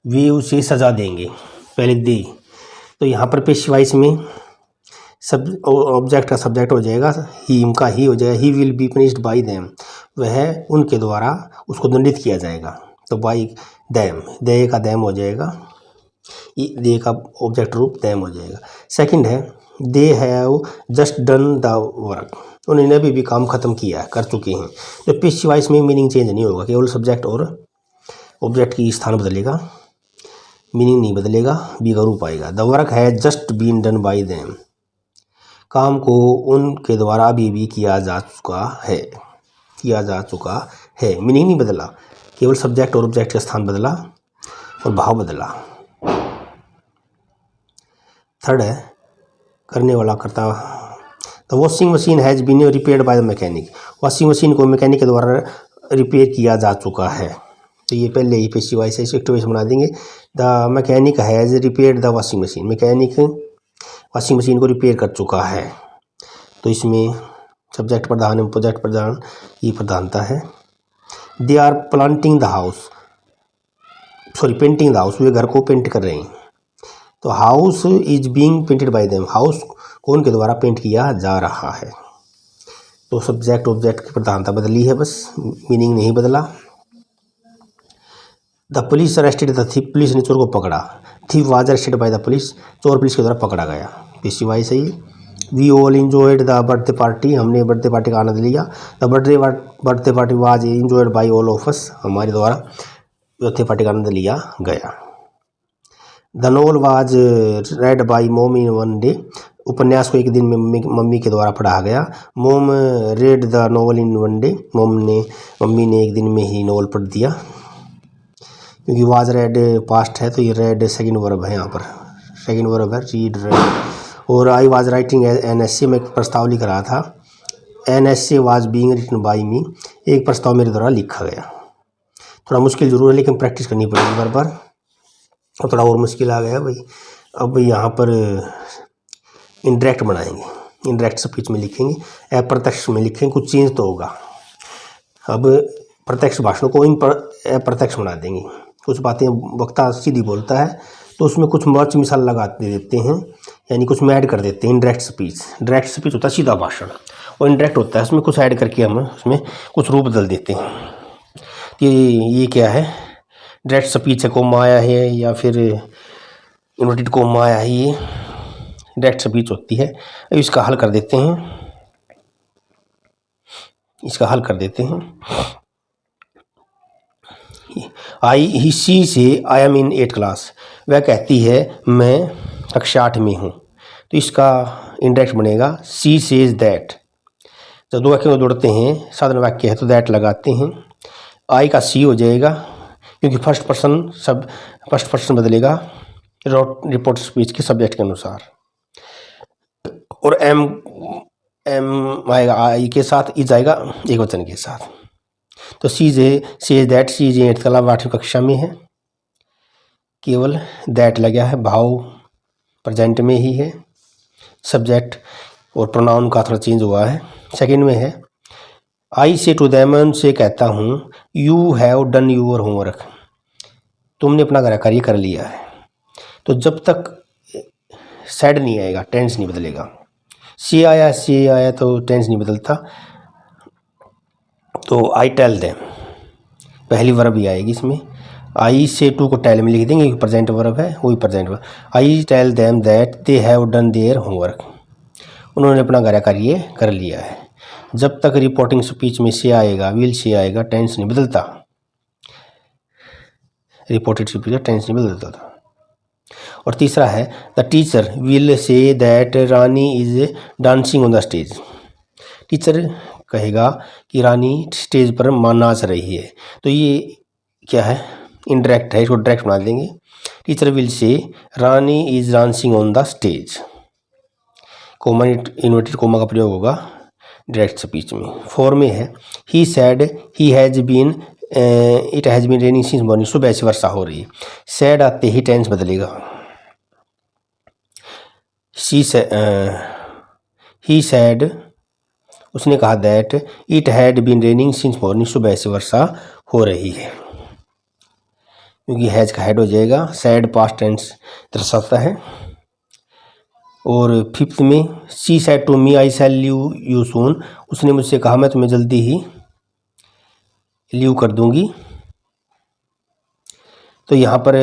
वे उसे सज़ा देंगे, पहले दे। तो यहाँ पर पेसिव वॉइस में सब ऑब्जेक्ट का सब्जेक्ट हो जाएगा, हिम का ही हो जाएगा। He will be punished bye them, वह उनके द्वारा उसको दंडित किया जाएगा। तो बाय देम, दे का देम हो जाएगा, दे का ऑब्जेक्ट रूप देम हो जाएगा। सेकंड है they have just done the work, उन्होंने अभी भी काम खत्म किया है, कर चुके हैं। तो पेसिव वॉइस में मीनिंग चेंज नहीं होगा, केवल सब्जेक्ट और ऑब्जेक्ट की स्थान बदलेगा, मीनिंग नहीं बदलेगा, बी का रूप आएगा। The work has just been done by them, काम को उनके द्वारा अभी भी किया जा चुका है, किया जा चुका है, मीनिंग नहीं बदला, केवल सब्जेक्ट और ऑब्जेक्ट का स्थान बदला और भाव बदला। थर्ड है करने वाला करता। The washing machine has been repaired by the mechanic, washing machine को मैकेनिक के द्वारा रिपेयर किया जा चुका है। तो ये पहले ही पेसिव वॉइस है, इसे एक्टिव वॉइस बना देंगे। The mechanic has repaired the washing machine, mechanic washing machine को रिपेयर कर चुका है। तो इसमें सब्जेक्ट प्रधान है, प्रोजेक्ट प्रधान, ये प्रधानता है। They are planting the house, sorry painting the house, वे घर को पेंट कर रहे हैं। तो house is being painted by them, house कौन के द्वारा पेंट किया जा रहा है। तो सब्जेक्ट ऑब्जेक्ट की प्रधानता बदली है, बस मीनिंग नहीं बदला। The police arrested the thief, police ने चोर को पकड़ा। Thief was arrested by the police, चोर पुलिस के द्वारा पकड़ा गया, पेसिव वॉइस है ये। We all enjoyed the birthday party, हमने बर्थडे पार्टी का आनंद लिया। The birthday party was enjoyed by all of us, हमारे द्वारा बर्थडे पार्टी का आनंद लिया गया। The novel was read by mom in one day, उपन्यास को एक दिन में मम्मी के द्वारा पढ़ा गया। मोम read the novel in one day, mummy ने एक दिन में ही नोवेल पढ़ दिया। क्योंकि वाज रेड पास्ट है तो ये रेड सेकंड वर्ब है, यहाँ पर सेकंड वर्ब है रीड रेड। और I was writing an essay, मैं एक प्रस्ताव लिख रहा था। An essay was being written by me, एक प्रस्ताव मेरे द्वारा लिखा गया। थोड़ा मुश्किल जरूर है लेकिन प्रैक्टिस करनी पड़ेगी बार बार। और थोड़ा और मुश्किल आ गया भाई। अब यहाँ पर इंडायरेक्ट बनाएंगे, इंडायरेक्ट स्पीच में लिखेंगे, अप्रत्यक्ष में लिखेंगे, कुछ चेंज तो होगा। अब प्रत्यक्ष भाषण को अप्रत्यक्ष बना देंगे। कुछ बातें वक्ता सीधी बोलता है तो उसमें कुछ मर्च मिसाल लगा देते हैं, यानी कुछ में ऐड कर देते हैं। इंडायरेक्ट स्पीच, डायरेक्ट स्पीच होता है सीधा भाषण, और इंडायरेक्ट होता है उसमें कुछ ऐड करके हम उसमें कुछ रूप बदल देते हैं। ये क्या है, डायरेक्ट स्पीच है, कोमा आया है या फिर इन्वर्टेड कोमा आया है, ये डायरेक्ट स्पीच होती है। अब इसका हल कर देते हैं, इसका हल कर देते हैं। ही सी से आई एम इन 8 क्लास, वह कहती है मैं कक्षा 8 में हूँ, तो इसका इंडायरेक्ट बनेगा सी सेज दैट। जब दो वाक्यों को जोड़ते हैं, साधारण वाक्य है तो दैट लगाते हैं। आई का सी हो जाएगा क्योंकि फर्स्ट पर्सन बदलेगा रिपोर्ट स्पीच के सब्जेक्ट के अनुसार। और एम आएगा आई के साथ, इज आएगा एक वचन के साथ। तो she says that, she is in 8th class, 8वीं कक्षा में है। केवल दैट लगा है, भाव प्रेजेंट में ही है, सब्जेक्ट और प्रोनाउन का थोड़ा चेंज हुआ है। सेकंड में है आई से टू देम, उनसे कहता हूँ, you have done your homework, तुमने अपना घर कार्य कर लिया है। तो जब तक सैड नहीं आएगा, टेंस नहीं बदलेगा। से आया तो टेंस नहीं बदलता। तो आई टेल देम, पहली वर्ब ही आएगी इसमें। आई से टू को टेल में लिख देंगे, प्रेजेंट वर्ब है, वही present verb. I tell them that they have done their homework, उन्होंने अपना घर कार्य कर लिया है। जब तक रिपोर्टिंग स्पीच में से आएगा, विल से आएगा, टेंस नहीं बदलता। रिपोर्टेड स्पीच का टेंस नहीं बदलता था। और तीसरा है the teacher will say that Rani is dancing on the stage, teacher कहेगा कि रानी स्टेज पर नाच रही है। तो ये क्या है, इनडायरेक्ट है, इसको डायरेक्ट बना देंगे। Teacher will say Rani is dancing on the stage, comma inverted comma का प्रयोग होगा डायरेक्ट स्पीच में। 4 में है he said he has been it has been raining since morning, सुबह से वर्षा हो रही है। सैड आते ही टेंस बदलेगा। ही सैड, उसने कहा that it had been raining since morning, सुबह से वर्षा हो रही है। क्योंकि हैज का हेड हो जाएगा, सैड पास्ट टेंस दर्शाता है। और 5th में she said to me I shall leave you soon, उसने मुझसे कहा मैं तुम्हें जल्दी ही लीव कर दूंगी। तो यहाँ पर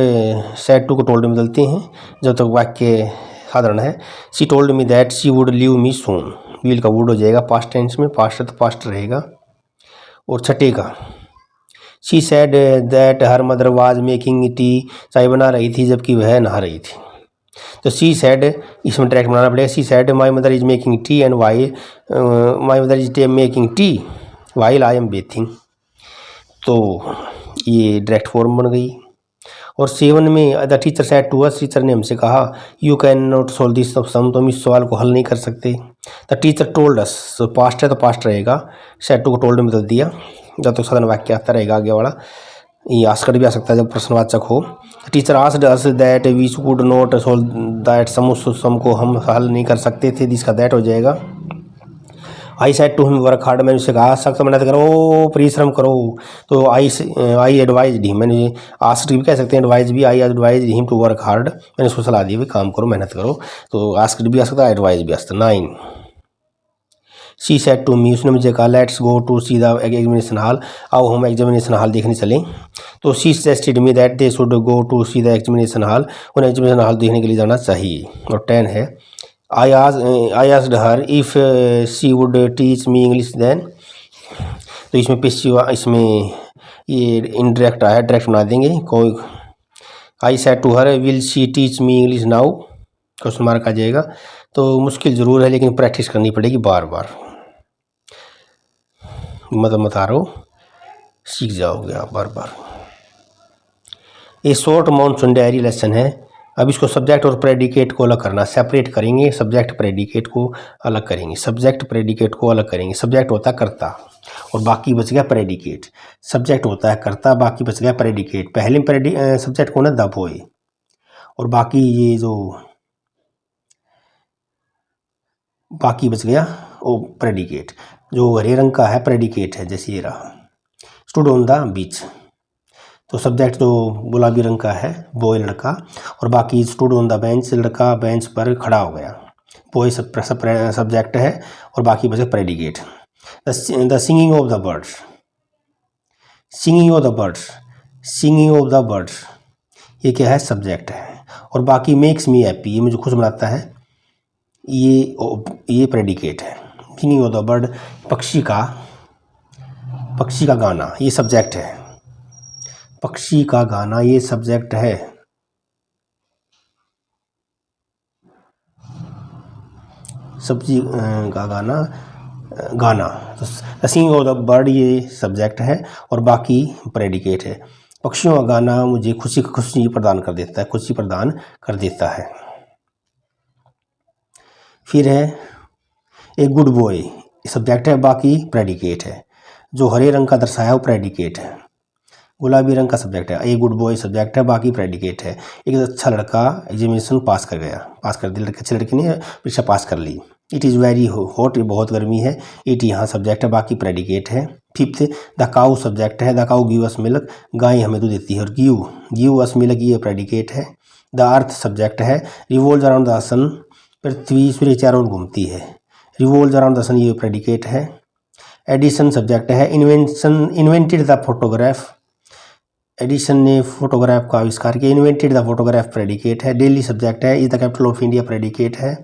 सैड टू को टोल्ड में बदलते हैं जब तक वाक्य साधारण है। She told me that she would leave me soon, will का वुड हो जाएगा पास्ट टेंस में, पास्ट है तो पास्ट रहेगा। और छठे का she said that her mother was making tea, चाय बना रही थी जबकि वह नहा रही थी। तो सी सैड, इसमें डायरेक्ट बनाना पड़ेगा। She said my mother is making tea and why my mother is making tea while I am bathing. तो ये डायरेक्ट फॉर्म बन गई। और 7 में the teacher said to us, teacher ने हमसे कहा you can not solve this sum, तुम इस सवाल को हल नहीं कर सकते। द टीचर टोल्ड अस, तो पास्ट है तो पास्ट रहेगा, सैड टू को टोल्ड में बदल दिया। जब तक साधारण वाक्य आता रहेगा आगे वाला। ये आस्कर भी आ सकता है जब प्रश्नवाचक हो। Teacher asked us that we could not solve that sum, उस सम को हम हल नहीं कर सकते थे, जिसका दैट हो जाएगा। I said to him work hard, मैंने उससे कहा सख्त मेहनत करो, परिश्रम करो। तो आई एडवाइज्ड हिम, मैंने आस्क्ड भी कह सकते हैं, एडवाइज भी। I advised him to work hard, मैंने उसको सलाह दी भी काम करो, मेहनत करो। तो आस्क्ड भी आ सकता है, एडवाइज भी आ सकता है। 9 शी सेड टू मी, उसने मुझे कहा let's go to see the examination hall, आओ हम एग्जामिनेशन हॉल देखने चलें। तो she suggested me that they should go to see the examination hall, उन्हें एग्जामिनेशन हॉल देखने के लिए जाना चाहिए। और 10 है I asked her if she would teach me English then. तो इसमें पेशिव, इसमें ये इनडायरेक्ट आया, डायरेक्ट बना देंगे। कोई I said to her will she teach me English now, question mark आ जाएगा। तो मुश्किल ज़रूर है लेकिन प्रैक्टिस करनी पड़ेगी बार बार, मतलब बता रहा हूँ, सीख जाओगे आप बार बार। ये शॉर्ट मानसून डायरी लेसन है। अब इसको सब्जेक्ट और प्रेडिकेट को अलग करना, सेपरेट करेंगे। सब्जेक्ट प्रेडिकेट को अलग करेंगे, सब्जेक्ट प्रेडिकेट को अलग करेंगे। सब्जेक्ट होता है कर्ता और बाकी बच गया प्रेडिकेट। सब्जेक्ट होता है कर्ता, बाकी बच गया प्रेडिकेट। पहले सब्जेक्ट कौन है, द बॉय, और बाकी ये जो बाकी बच गया वो प्रेडिकेट। जो हरे रंग का है प्रेडिकेट है, जैसे ये रहा स्टूड ऑन द बीच। तो सब्जेक्ट जो गुलाबी रंग का है बॉय लड़का, और बाकी स्टूड ऑन द बेंच, लड़का बेंच पर खड़ा हो गया। बॉय सब्जेक्ट है और बाकी बचे predicate. The singing of the birds, singing of the birds, singing of the birds ये क्या है, सब्जेक्ट है। और बाकी मेक्स मी हैप्पी, ये मुझे खुश बनाता है, ये प्रेडिकेट है। सिंगिंग ऑफ द बर्ड पक्षी का गाना, ये सब्जेक्ट है। पक्षी का गाना ये सब्जेक्ट है। सब्जी का गाना, गाना। तो सिंगिंग ऑफ द बर्ड ये सब्जेक्ट है और बाकी प्रेडिकेट है। पक्षियों का गाना मुझे खुशी प्रदान कर देता है, खुशी प्रदान कर देता है। फिर है ए गुड बॉय, सब्जेक्ट है, बाकी प्रेडिकेट है। जो हरे रंग का दर्शाया वो प्रेडिकेट है। गुलाबी रंग का सब्जेक्ट है। ए गुड बॉय सब्जेक्ट है, बाकी प्रेडिकेट है। एक अच्छा लड़का एग्जामिनेशन पास कर गया, पास कर दिया। अच्छे लड़के ने परीक्षा पास कर ली। इट इज़ वेरी हॉट, बहुत गर्मी है। इट यहाँ सब्जेक्ट है, बाकी प्रेडिकेट है। फिफ्थ द काऊ सब्जेक्ट है। The cow give us milk, गाय हमें दूध देती है। और गिव अस मिल्क ये प्रेडिकेट है। द अर्थ सब्जेक्ट है। रिवॉल्व अराउंड द सन, पृथ्वी सूर्य चारों ओर घूमती है। रिवॉल्व अराउंड द सन ये प्रेडिकेट है। एडिशन सब्जेक्ट है। इन्वेंटेड द फोटोग्राफ, एडिशन ने फोटोग्राफ का आविष्कार किया। इन्वेंटेड द फोटोग्राफ प्रेडिकेट है। दिल्ली सब्जेक्ट है। Is the capital of India predicate है।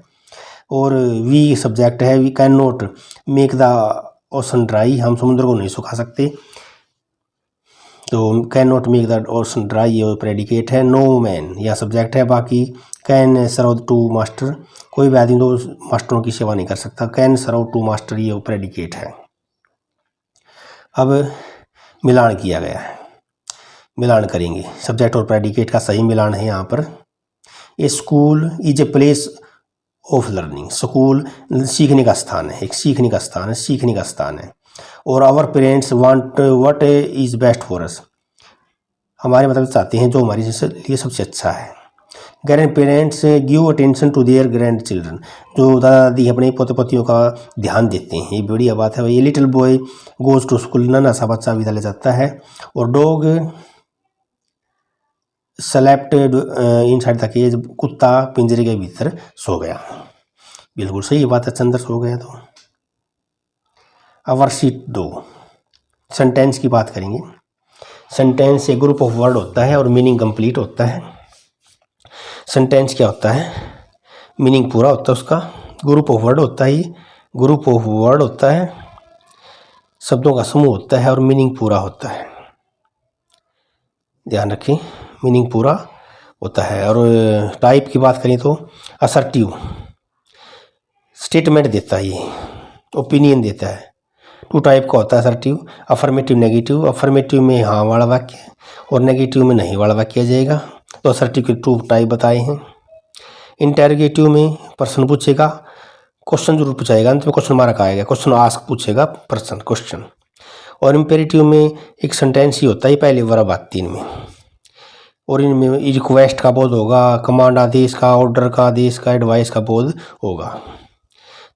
और वी सब्जेक्ट है। We can not make the ocean dry, हम समुद्र को नहीं सुखा सकते, तो can not make the ocean dry ये प्रेडिकेट है। नो मैन यह सब्जेक्ट है, बाकी कैन सर्व टू मास्टर, कोई भी आदमी दो मास्टरों की सेवा नहीं कर सकता। कैन सर्व टू मास्टर ये प्रेडिकेट है। अब मिलान किया गया है, मिलान करेंगे। सब्जेक्ट और प्रेडिकेट का सही मिलान है यहाँ पर। A school is a place of learning, school सीखने का स्थान है, एक सीखने का स्थान है, सीखने का स्थान है। और our parents want what is best for us, हमारे मतलब चाहते हैं जो हमारे लिए सबसे अच्छा है। Grandparents give attention to their grandchildren, जो दादा दादी अपने पोते पोतियों का ध्यान देते हैं, ये बढ़िया बात है। ये little boy goes to school, नन्हा सा बच्चा विद्यालय जाता है। और dog slept inside the cage, कुत्ता पिंजरे के भीतर सो गया। बिल्कुल सही बात है, चंद्र सो गया। तो अब वर्कशीट 2 सेंटेंस की बात करेंगे। सेंटेंस एक ग्रुप ऑफ वर्ड होता है और मीनिंग कंप्लीट होता है। सेंटेंस क्या होता है, मीनिंग पूरा होता है उसका। ग्रुप ऑफ वर्ड होता है, ये ग्रुप ऑफ वर्ड होता है, शब्दों का समूह होता है और मीनिंग पूरा होता है। ध्यान रखें, मीनिंग पूरा होता है। और टाइप की बात करें तो असर्टिव स्टेटमेंट देता है, ये ओपिनियन देता है। 2 टाइप का होता है असर्टिव, अफर्मेटिव नेगेटिव। अफर्मेटिव में हाँ वाला वाक्य और नेगेटिव में नहीं वाला वाक्य आ जाएगा। तो असर्टिव के 2 टाइप बताए हैं। इंटेरोगेटिव में प्रश्न पूछेगा, क्वेश्चन जरूर पूछाएगा, अंत में क्वेश्चन मार्क आएगा, क्वेश्चन आस्क पूछेगा, प्रश्न क्वेश्चन। और इम्पेरेटिव में एक सेंटेंस ही होता है, पहले वर्ब आती है इनमें। और इनमें रिक्वेस्ट का बोध होगा, कमांड आदेश का, ऑर्डर का, आदेश का, एडवाइस का बोध होगा।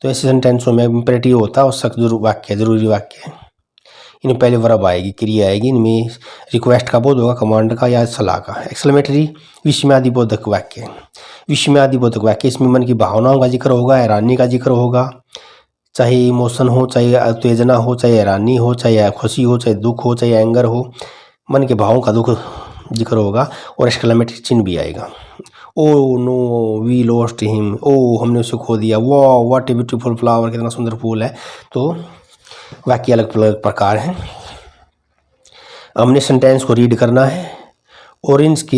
तो ऐसे सेंटेंसों में इम्पेरेटिव होता है और सख्त वाक्य, जरूरी वाक्य। इनमें पहले वर्ब आएगी, क्रिया आएगी। इनमें रिक्वेस्ट का बोध होगा, कमांड का या सलाह का। एक्सक्लेमेटरी विस्मयादिबोधक वाक्य, विस्मयादिबोधक वाक्य, इसमें मन की भावनाओं का जिक्र होगा, हैरानी का जिक्र होगा। चाहे इमोशन हो, चाहे उत्तेजना हो, चाहे हैरानी हो, चाहे खुशी हो, चाहे दुख हो, चाहे एंगर हो, मन के भावों का दुख जिक्र होगा। और एक्सक्लेमेटरी चिन्ह भी आएगा। O no we lost him, ओ हमने उसे खो दिया, वाह व्हाट ए ब्यूटीफुल फ्लावर, कितना सुंदर फूल है। तो वाक्य अलग अलग प्रकार हैं। हमने सेंटेंस को रीड करना है और इनके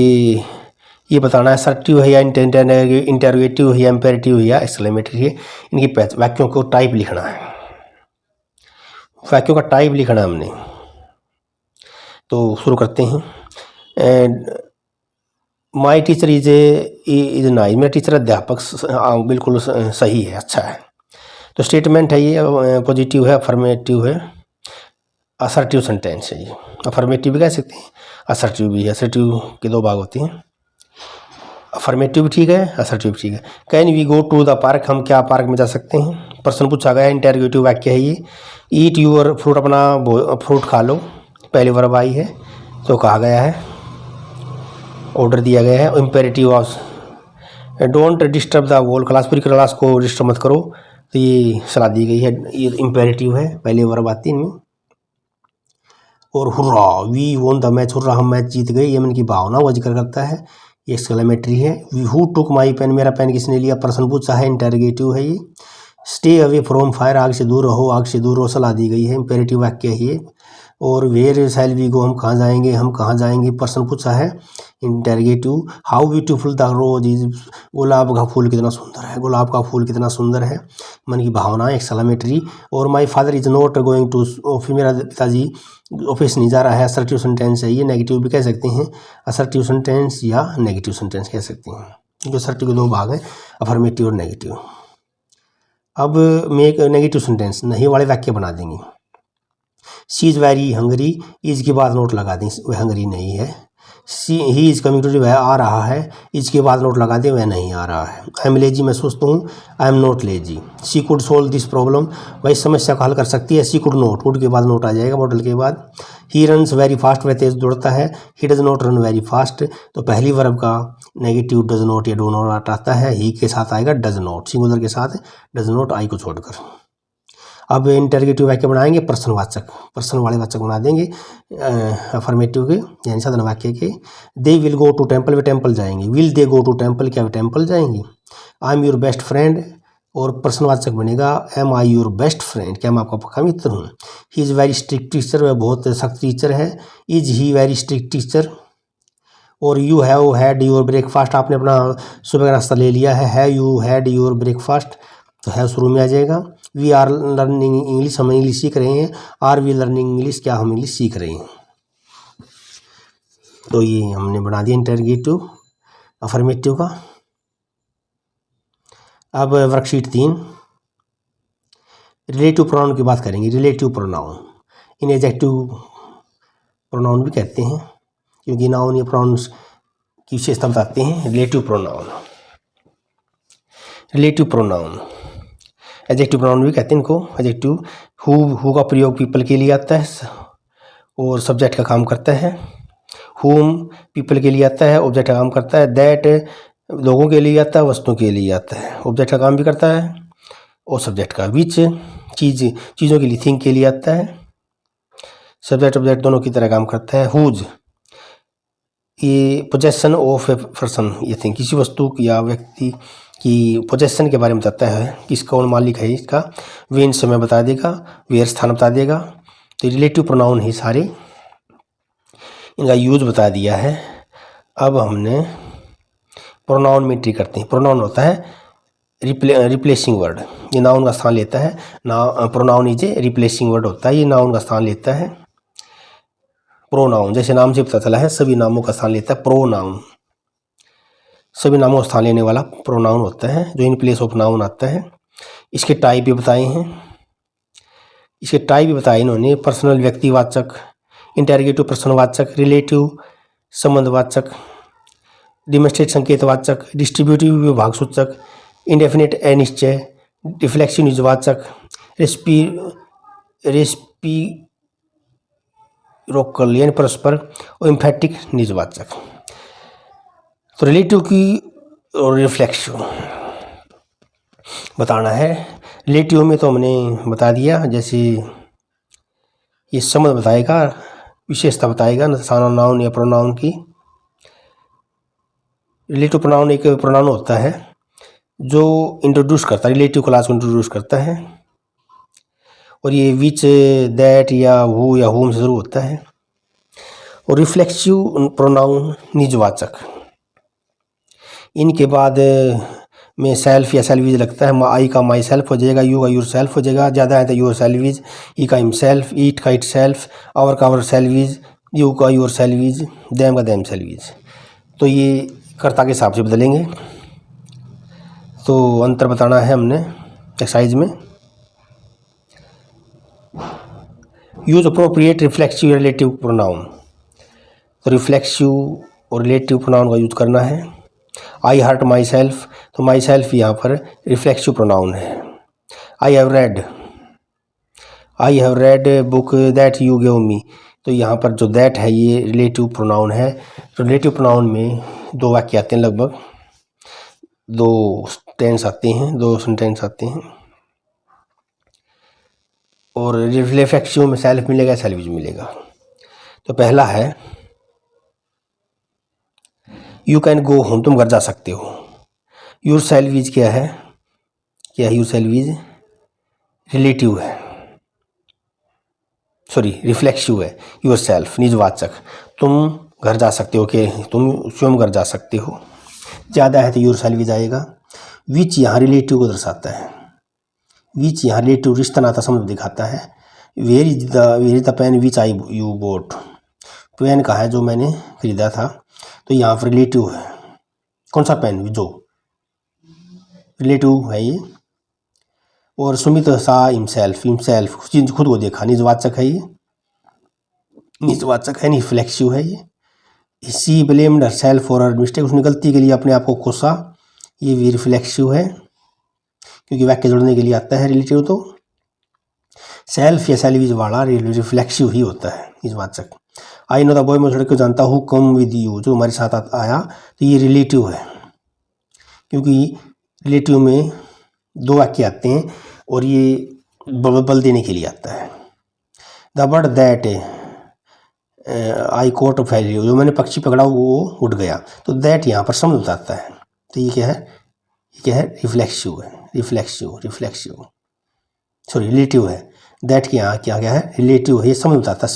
ये बताना है असर्टिव है या इंटरोगेटिव है या इम्पेरेटिव है या एक्सक्लेमेटरी है। इनकी वाक्यों को टाइप लिखना है, वाक्यों का टाइप लिखना है हमने। तो शुरू करते हैं। And my teacher is nice, मेरा टीचर अध्यापक बिल्कुल सही है, अच्छा है। तो स्टेटमेंट है ये, पॉजिटिव है, अफर्मेटिव है, असर्टिव सेंटेंस है ये। अफर्मेटिव भी कह सकते हैं, असर्टिव भी है। असर्टिव के दो भाग होते हैं, अफर्मेटिव भी ठीक है, असर्टिव भी ठीक है। Can we go to the park, हम क्या पार्क में जा सकते हैं। प्रश्न पूछा गया है, इंटरोगेटिव वाक्य है ये। ईट यूर फ्रूट, अपना फ्रूट खा लो, पहले वर्ब आई है तो कहा गया है, ऑर्डर दिया गया है। Imperative of don't disturb the whole class, पूरी क्लास को डिस्टर्ब मत करो, तो ये सलाह दी गई है, ये इम्पेरेटिव है, पहले वर्ब आती है इनमें। और hurrah we won the match, hurrah हम मैच जीत गए, ये मन की भावना वो जिक्र करता है, ये एक्सक्लेमेटरी है। हु टुक माई पेन, मेरा पेन किसने लिया, प्रश्न पूछा है, इंटरोगेटिव है ये। स्टे अवे फ्रॉम फायर, आग से दूर रहो, आग से दूर रहो सलाह दी गई है, इम्पेरेटिव वाक्य है ये। और वेयर शैल वी गो, हम कहाँ जाएंगे, हम कहाँ जाएंगे, प्रश्न पूछा है, interrogative. How beautiful the rose is, गुलाब का फूल कितना सुंदर है, गुलाब का फूल कितना सुंदर है, मन की भावना, एक्सक्लेमेटरी। और my father is not going to office, मेरा पिताजी ऑफिस नहीं जा रहा है, असर्टिव सेंटेंस है ये। नेगेटिव भी कह सकते हैं, असर्टिव सेंटेंस या नेगेटिव सेंटेंस कह सकते हैं, क्योंकि असर्टिव के दो भाग हैं, अफर्मेटिव और नेगेटिव। अब मेक नेगेटिव सेंटेंस, नहीं वाले वाक्य बना देंगे। She is very Hungary, is के बाद नोट लगा दें, वह हंगरी नहीं है। सी ही इज़ कमिंग टू, वह आ रहा है, इज के बाद नोट लगा दें, वह नहीं आ रहा है। आई एम लेजी, मैं सुस्त हूँ, I am not lazy. She could solve this problem, वह इस समस्या को हल कर सकती है, शी कुड नॉट, कुड के बाद नोट आ जाएगा मॉडल के बाद। ही रन्स वेरी फास्ट, वह तेज दौड़ता है, he does not run very fast, तो पहली वर्ब का नेगेटिव डज नॉट या डू नॉट आता है, ही के साथ आएगा डज नॉट, सिंगुलर के साथ डज नॉट, आई को छोड़कर। अब इंटरोगेटिव वाक्य बनाएंगे, प्रश्नवाचक, प्रश्न वाले वाचक बना देंगे अफर्मेटिव के यानी साधारण वाक्य के। They will go to temple, वे टेम्पल जाएंगे, will they go to temple, क्या वे टेम्पल जाएंगे। I am your best friend, और प्रश्नवाचक बनेगा am I your best friend, क्या मैं आपका पक्का मित्र हूँ। He is very strict teacher, वह बहुत सख्त टीचर है, is he very strict teacher. और you have had your breakfast, आपने अपना सुबह का नाश्ता ले लिया है यू हैड योर ब्रेकफास्ट, तो है शुरू में आ जाएगा। वी आर लर्निंग इंग्लिश, हम इंग्लिश सीख रहे हैं, आर वी लर्निंग इंग्लिश, क्या हम इंग्लिश सीख रहे हैं। तो ये हमने बना दिया इंटरोगेटिव अफर्मेटिव का। अब वर्कशीट 3 रिलेटिव प्रोनाउन की बात करेंगे। रिलेटिव प्रोनाउन, इन एडजेक्टिव प्रोनाउन भी कहते हैं, क्योंकि नाउन या प्रोनाउंस की विशेषता बताते हैं। Relative pronoun, relative pronoun, adjective pronoun भी कहते हैं इनको। एडजेक्टिव हु का प्रयोग पीपल के लिए आता है और सब्जेक्ट का काम करता है। हुम पीपल के लिए आता है, ऑब्जेक्ट का काम करता है। दैट लोगों के लिए आता है, वस्तुओं के लिए आता है, ऑब्जेक्ट का काम भी करता है और सब्जेक्ट का। विच चीज़ों के लिए, थिंग के लिए आता है, सब्जेक्ट ऑब्जेक्ट दोनों की तरह काम करता है। हुज ये पोजेसन ऑफ ए पर्सन, ये थिंग किसी वस्तु या व्यक्ति की पोजेसन के बारे में बताता है, किसका कौन मालिक है इसका। वेन समय बता देगा, वेयर स्थान बता देगा। तो रिलेटिव प्रोनाउन ही सारे, इनका यूज बता दिया है। अब हमने प्रोनाउन में एंट्री करते हैं। प्रोनाउन होता है रिप्लेसिंग वर्ड, ये नाउन का स्थान लेता है। Pronoun is a replacing word होता है, ये नाउन का स्थान लेता है। प्रोनाउन जैसे नाम से पता चला है, सभी नामों का स्थान लेता है प्रोनाउन, सभी नामों का स्थान लेने वाला प्रोनाउन होता है, जो इन प्लेस ऑफ नाउन आता है। इसके टाइप भी बताए हैं, इसके टाइप भी बताए इन्होंने। पर्सनल व्यक्तिवाचक, इंटरोगेटिव प्रश्नवाचक, रिलेटिव संबंधवाचक, डिमोन्स्ट्रेट संकेतवाचक, डिस्ट्रीब्यूटिव विभाग सूचक, इंडेफिनिट अनिश्चय, रिफ्लेक्सिव निजवाचक, रेसिप्रोकल यानी परस्पर, और एम्फेटिक निजवाचक। तो रिलेटिव की और रिफ्लेक्सिव बताना है। रिलेटिव में तो हमने बता दिया, जैसे ये संबंध बताएगा, विशेषता बताएगा नाउन या प्रोनाउन की। रिलेटिव प्रोनाउन एक प्रोनाउन होता है जो इंट्रोड्यूस करता है, रिलेटिव क्लास को इंट्रोड्यूस करता है, और ये विच, दैट या हु या होम से शुरू होता है। और रिफ्लेक्सिव प्रोनाउन निजवाचक, इनके बाद में सेल्फ या सेल्विज लगता है। आई का माई सेल्फ हो जाएगा, यू का यूर सेल्फ हो जाएगा, ज़्यादा है तो यूर सेल्विज, ई का हिम सेल्फ, ईट का इट सेल्फ, आवर का आवर सेल्विज, यू का यूर सेल्विज, देम का देम सेल्विज। तो ये कर्ता के हिसाब से बदलेंगे। तो अंतर बताना है हमने एक्सरसाइज में। Use appropriate reflexive relative pronoun, तो रिफ्लेक्सिव और रिलेटिव प्रोनाउन का यूज करना है। आई हर्ट माई सेल्फ, तो माई सेल्फ यहाँ पर रिफ्लेक्सिव प्रोनाउन है। I have read book that you give me, तो यहाँ पर जो दैट है ये रिलेटिव प्रोनाउन है। तो रिलेटिव प्रोनाउन में दो वाक्य आते हैं, लगभग दो टेंस आते हैं, दो सेंटेंस आते हैं। और रिफ्लेक्सिव में सेल्फ मिलेगा, सेल्विज मिलेगा। तो पहला है यू कैन गो होम, तुम घर जा सकते हो। यूर सेल्विज क्या है, यूर सेल्विज रिलेटिव है, सॉरी रिफ्लेक्सिव है। यूर सेल्फ निजवाचक, तुम घर जा सकते हो, कि तुम स्वयं घर जा सकते हो। ज़्यादा है तो यूर सेल्विज आएगा। विच यहाँ रिलेटिव को दर्शाता है, विच यहाँ रिलेटिव रिश्ता नाता समझ दिखाता है। Where is the pen which I you bought, pen का है जो मैंने खरीदा था, तो यहाँ पर रिलेटिव है। कौन सा पेन, जो रिलेटिव है ये। और सुमित सा हिमसेल्फ चीज खुद को देखा, निजवाचक है ये, निजवाचक है, रिफ्लेक्सिव है ये। She blamed herself for her mistake, उसने गलती के लिए अपने आप को कोसा, ये भी रिफ्लेक्सिव है, क्योंकि वाक्य जोड़ने के लिए आता है रिलेटिव। तो सेल्फ या सेल्विज वाला रिफ्लेक्सिव ही होता है, निजवाचक। आई नो द बॉय, मैं लड़के को जानता हूँ, कम विद यू, जो हमारे साथ आया, तो ये रिलेटिव है, क्योंकि रिलेटिव में दो वाक्य आते हैं और ये बल देने के लिए आता है। The bird that I caught flew, जो मैंने पक्षी पकड़ा वो उड़ गया, तो दैट यहाँ पर समझ बताता है। तो ये क्या है, ये क्या है, रिफ्लेक्सिव है, रिफ्लेक्सिव सॉरी रिलेटिव है। दैट के यहाँ क्या है, रिलेटिव है, ये समझ बताता है,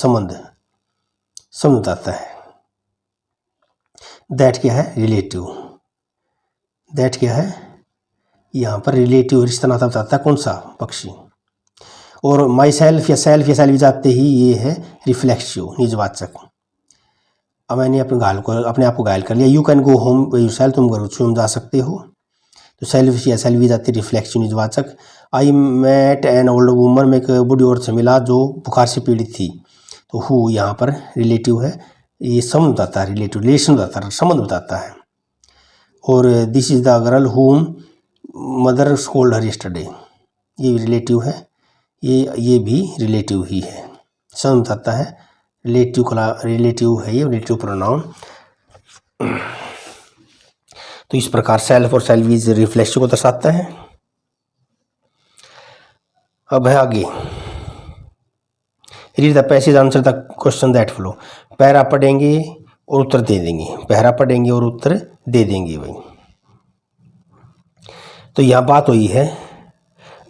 समझ बताता है। दैट क्या है, रिलेटिव, दैट क्या है, यहाँ पर रिलेटिव रिश्ता नाता बताता है, कौन सा, पक्षी। और माई सेल्फ या सेल्विज आते ही ये है रिफ्लेक्सिव, निजवाचक। अब मैंने अपने आप को घायल कर लिया। You can go home you self, तुम घर स्वयं जा सकते हो, तो सेल्फ या सेल्विज आती है, रिफ्लेक्सिव, निजवाचक। I met an old woman, में एक बूढ़ी औरत से मिला जो बुखार से पीड़ित थी, तो हु यहाँ पर रिलेटिव है, ये संबंध बताता है, रिलेटिव रिलेशन बताता है, संबंध बताता है। और दिस इज द गर्ल हुम मदर स्कोल्ड हर यस्टरडे, ये रिलेटिव है, ये भी रिलेटिव ही है, संबंध बताता है, रिलेटिव है ये, रिलेटिव प्रोनाउन। तो इस प्रकार सेल्फ और सेल्विज रिफ्लेक्सिव को दर्शाता है। अब है आगे, read the passage, answer the question that flow. Para पढ़ेंगे और उत्तर दे देंगे, पैरा पढ़ेंगे और उत्तर दे देंगे भाई। तो यह बात हुई है,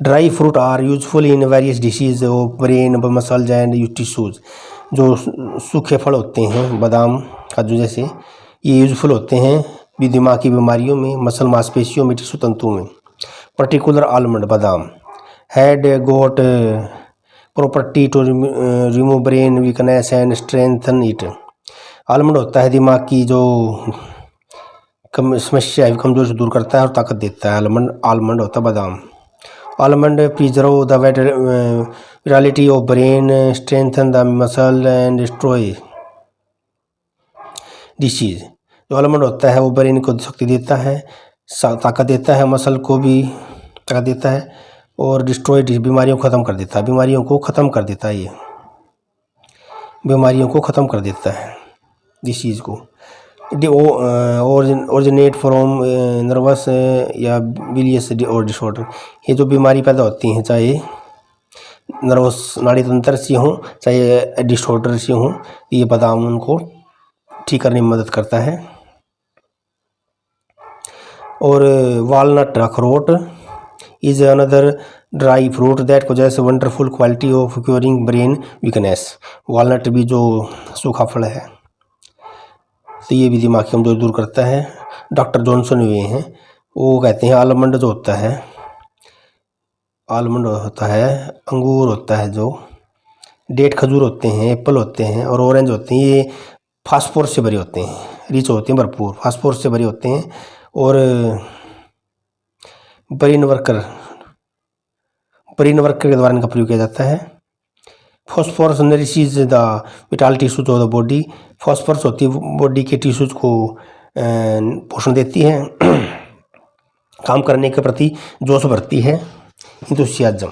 dry fruit are useful in various dishes of brain muscles and tissues, जो सूखे फल होते हैं, बादाम काजू जैसे, ये यूजफुल होते हैं भी दिमाग की बीमारियों में, मसल मांसपेशियों में, टिश्यू तंतु में। पर्टिकुलर आलमंड बादाम, had got property to remove brain weakness and strengthen it. Almond होता है दिमाग की जो समस्या है, कमजोर से दूर करता है और ताकत देता है, आलमंड होता है बादाम। Almond preserve the vitality of brain, strengthen the muscle and destroy disease. जो आलमंड होता है वो ब्रेन को शक्ति देता है, ताकत देता है, मसल को भी ताकत देता है, और डिस्ट्रॉय बीमारियों को ख़त्म कर देता है, बीमारियों को ख़त्म कर देता है, ये बीमारियों को ख़त्म कर देता है डिसीज़ को। ओरिजिनेट फ्रॉम नर्वस या बिलियस और डिसऑर्डर, ये जो बीमारी पैदा होती हैं, चाहे नर्वस नाड़ी तंत्र से हों चाहे डिसऑर्डर से हों, ये बादाम उनको ठीक करने में मदद करता है। और walnut अखरोट is another dry fruit that possess wonderful quality of curing brain weakness। walnut भी जो सूखा फल है तो ये भी दिमाग की कमजोरी दूर करता है। डॉक्टर जॉनसन हुए हैं, वो कहते हैं आलमंड जो होता है, आलमंड होता है, अंगूर होता है, जो डेट खजूर होते हैं, एप्पल होते हैं और ऑरेंज होते हैं, ये फास्फोरस से भरे होते हैं, रिच होते हैं, भरपूर फास्फोरस से भरे होते हैं। और ब्रेन वर्कर के द्वारा इनका प्रयोग किया जाता है। Phosphorus nourishes the vital tissues of the body. Phosphorus होती है बॉडी के टिश्यूज को पोषण देती है, काम करने के प्रति जोश भरती है, इंथुसियाज्म।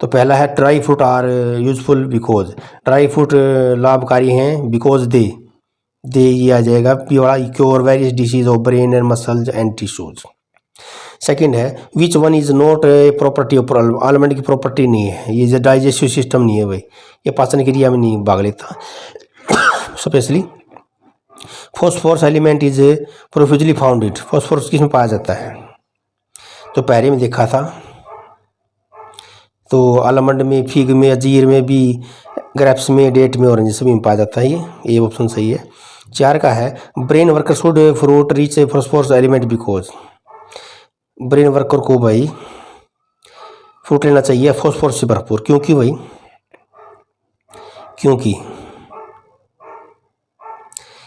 तो पहला है dry fruit are useful because. Dry fruit लाभकारी हैं बिकॉज दे ये आ जाएगा पी वाला, cure various disease of brain and muscles and tissues. Second है which one is not a property of almond की प्रॉपर्टी नहीं है, ये जो डाइजेस्टिव सिस्टम नहीं है भाई, ये पाचन क्रिया में नहीं भाग लेता। Specially phosphorus element is profusely founded. Phosphorus किसमें पाया जाता है? तो पहले में देखा था, तो आलमंड में, फिग में, अंजीर में भी, ग्रेप्स में, डेट में, ऑरेंज सभी में पाया जाता है। ये ऑप्शन सही है। 4 का है brain worker should fruit rich phosphorus element because. Brain worker को भाई फ्रूट लेना चाहिए फॉस्फोरस से भरपूर, क्योंकि भाई क्योंकि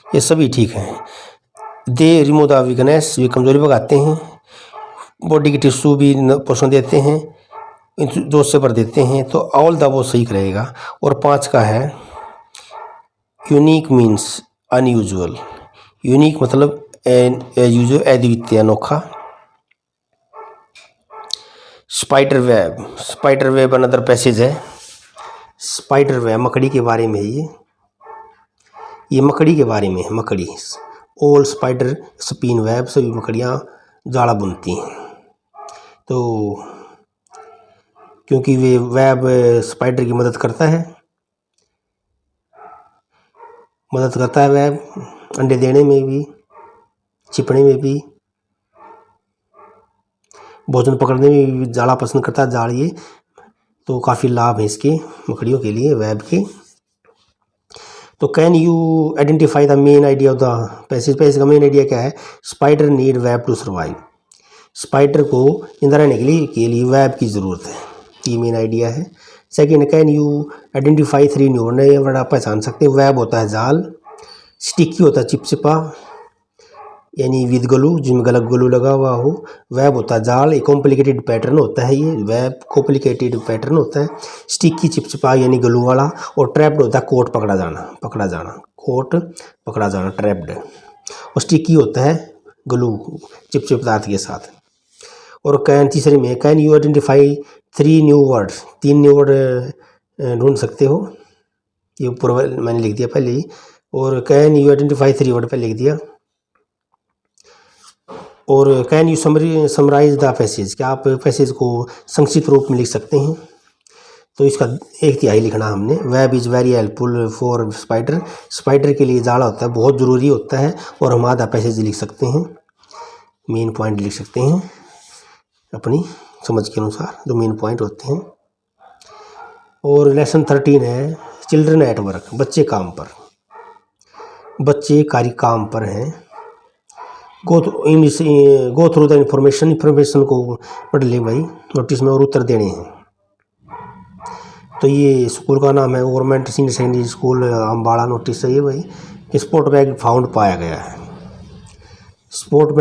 ये सभी ठीक हैं। दे रिमूव द वीकनेस, ये कमजोरी भगाते हैं, बॉडी की टिश्यू भी पोषण देते हैं, जोश से भर देते हैं, तो ऑल द वो सही रहेगा। और 5 का है यूनिक मीन्स अनयूजुअल। यूनिक मतलब यूजुअल अद्वितीय, अनोखा। स्पाइडर वेब अनदर पैसेज है। स्पाइडर वेब मकड़ी के बारे में है, ये मकड़ी के बारे में है। मकड़ी ऑल स्पाइडर स्पिन वेब, सभी मकड़ियाँ जाड़ा बुनती हैं। तो क्योंकि वे वेब स्पाइडर की मदद करता है वेब अंडे देने में भी, छिपने में भी, भोजन पकड़ने में भी जाड़ा पसंद करता है, जाड़ ये। तो काफ़ी लाभ है इसके मकड़ियों के लिए, वेब के। तो can you identify the main idea of the passage. Passage का मेन आइडिया क्या है? Spider need web two survive. Spider को जिंदा रहने के लिए वेब की ज़रूरत है, ये मेन आइडिया है। Second, can you identify 3 new word. नए वर्ड आप पहचान सकते हैं। वेब होता है जाल, स्टिकी होता है चिपचिपा यानी विद ग्लू, जिसमें गलत ग्लू लगा हुआ हो। वेब होता है जाल, एक कॉम्प्लिकेटेड पैटर्न होता है, ये वेब कॉम्प्लिकेटेड पैटर्न होता है। स्टिकी चिपचिपा यानी ग्लू वाला। और ट्रैप्ड होता है कोट पकड़ा जाना, कोट पकड़ा जाना, ट्रैप्ड। और स्टिकी होता है ग्लू, चिपचिप पदार्थ के साथ। और तीसरे में can you identify 3 new words. 3 new word ढूंढ सकते हो, ये ऊपर मैंने लिख दिया पहले ही। और कैन यू आइडेंटिफाई 3 वर्ड पहले लिख दिया। और can you summarise the passage, क्या आप पैसेज को संक्षिप्त रूप में लिख सकते हैं? तो इसका 1/3 लिखना हमने। Web is very helpful for spider. Spider के लिए जाड़ा होता है, बहुत ज़रूरी होता है। और हम आधा पैसेज लिख सकते हैं, मेन पॉइंट लिख सकते हैं अपनी समझ के अनुसार, जो मेन पॉइंट होते हैं। और लेसन 13 है चिल्ड्रन एट वर्क। बच्चे काम पर, बच्चे काम पर हैं। गो थ्रू द इंफॉर्मेशन को पढ़ ले भाई, नोटिस में और उत्तर देने हैं। तो ये स्कूल का नाम है government senior secondary school Ambada. Notice है ये भाई। स्पोर्ट बैग फाउंड पाया गया है, स्पोर्ट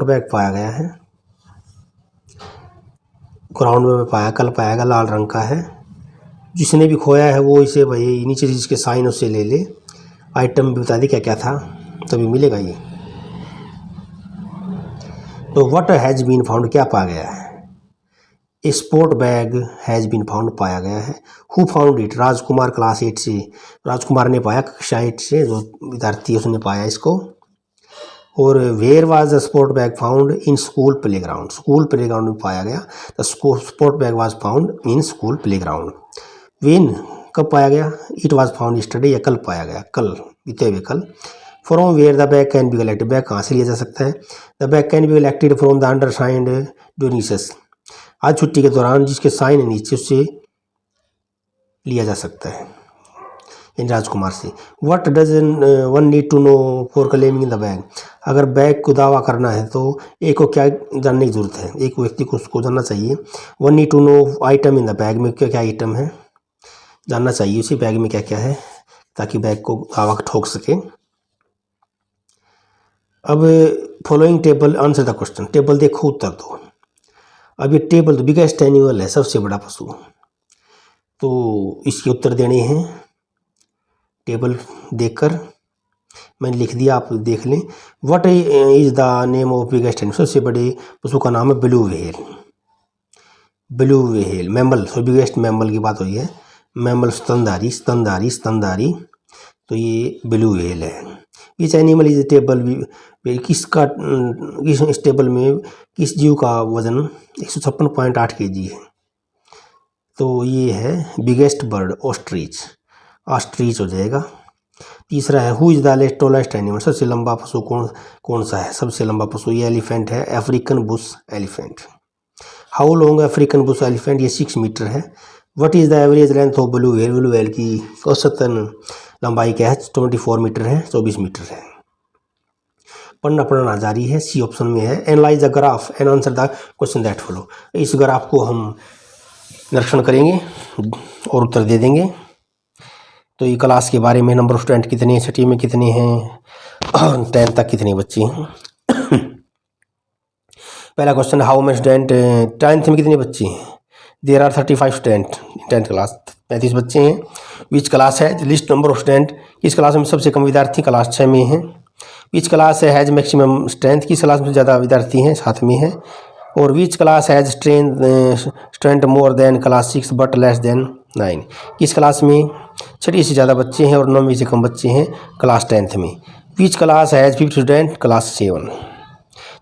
बैग पाया गया है, ग्राउंड में पाया, कल पाया गया, लाल रंग का है। जिसने भी खोया है वो इसे भाई नीचे जिसके साइन उससे ले ले। आइटम भी बता दी क्या क्या था, तभी मिलेगा ये। तो व्हाट हैज़ बीन फाउंड, क्या पाया गया है? Sport bag has been found पाया गया है। Who found it? Rajkumar class 8 से, राजकुमार ने पाया, कक्षा 8 से जो विद्यार्थी उसने पाया इसको। और where was the sport bag found? In school playground, school playground में पाया गया। The sport bag was found in school playground. When, कब पाया गया? इट वाज फाउंड यस्टरडे, या कल पाया गया, कल, बीते हुए कल। From where the bag can be collected, bag कहाँ से लिया जा सकता है। The bag can be collected from the undersigned donations, आज छुट्टी के दौरान जिसके साइन है नीचे उससे लिया जा सकता है, इन राजकुमार से। What does one need to know for claiming the bag, अगर बैग को दावा करना है तो एक को क्या जानने की जरूरत है, एक व्यक्ति को उसको जानना चाहिए। One need to know item in the bag, में क्या क्या आइटम है जानना चाहिए उसी बैग में क्या क्या है, ताकि बैग को दावा ठोक सके। अब following table answer the question, table देखो उत्तर दो। अब ये टेबल तो बिगेस्ट एनिमल है, सबसे बड़ा पशु, तो इसके उत्तर देने हैं टेबल देखकर मैंने लिख दिया, आप देख लें। What is the name of biggest animal, सबसे बड़े पशु का नाम है blue whale. Blue whale mammal, so biggest mammal की बात हुई है, मैमल स्तनधारी स्तनधारी स्तनधारी, तो ये ब्लू व्हेल है। इस एनिमल इज टेबल, किसका इस टेबल में किस जीव का वजन 156.8 kg है, तो ये है बिगेस्ट बर्ड ऑस्ट्रिच, ऑस्ट्रिच हो जाएगा। तीसरा है who is the tallest animal, सबसे लंबा पशु कौन सा है, सबसे लंबा पशु ये एलिफेंट है, African Bush elephant. How long African Bush elephant, ये 6 मीटर है। What is the average length of blue whale, blue whale की औसतन लंबाई क्या है, 24 मीटर है, 24 मीटर है। पढ़ना जारी है, सी ऑप्शन में है। Analyse the graph and answer the question that follow, इस ग्राफ को हम निरीक्षण करेंगे और उत्तर दे देंगे। तो ये क्लास के बारे में, नंबर ऑफ स्टूडेंट कितने हैं, छठी में कितने हैं, 10th तक कितने बच्चे हैं। पहला question, how many student 10th में कितने बच्चे हैं, there are 35 student 10th class, 35 बच्चे हैं। विच क्लास है लिस्ट नंबर ऑफ स्टूडेंट, किस क्लास में सबसे कम विद्यार्थी, क्लास 6 में हैं। Which class has maximum strength, किस क्लास में ज़्यादा विद्यार्थी हैं, 7 में है। और which class has strength more than class 6 but less than 9, किस क्लास में 6 से ज़्यादा बच्चे हैं और 9 से कम बच्चे हैं, क्लास 10th में। Which class has 50 student, class 7।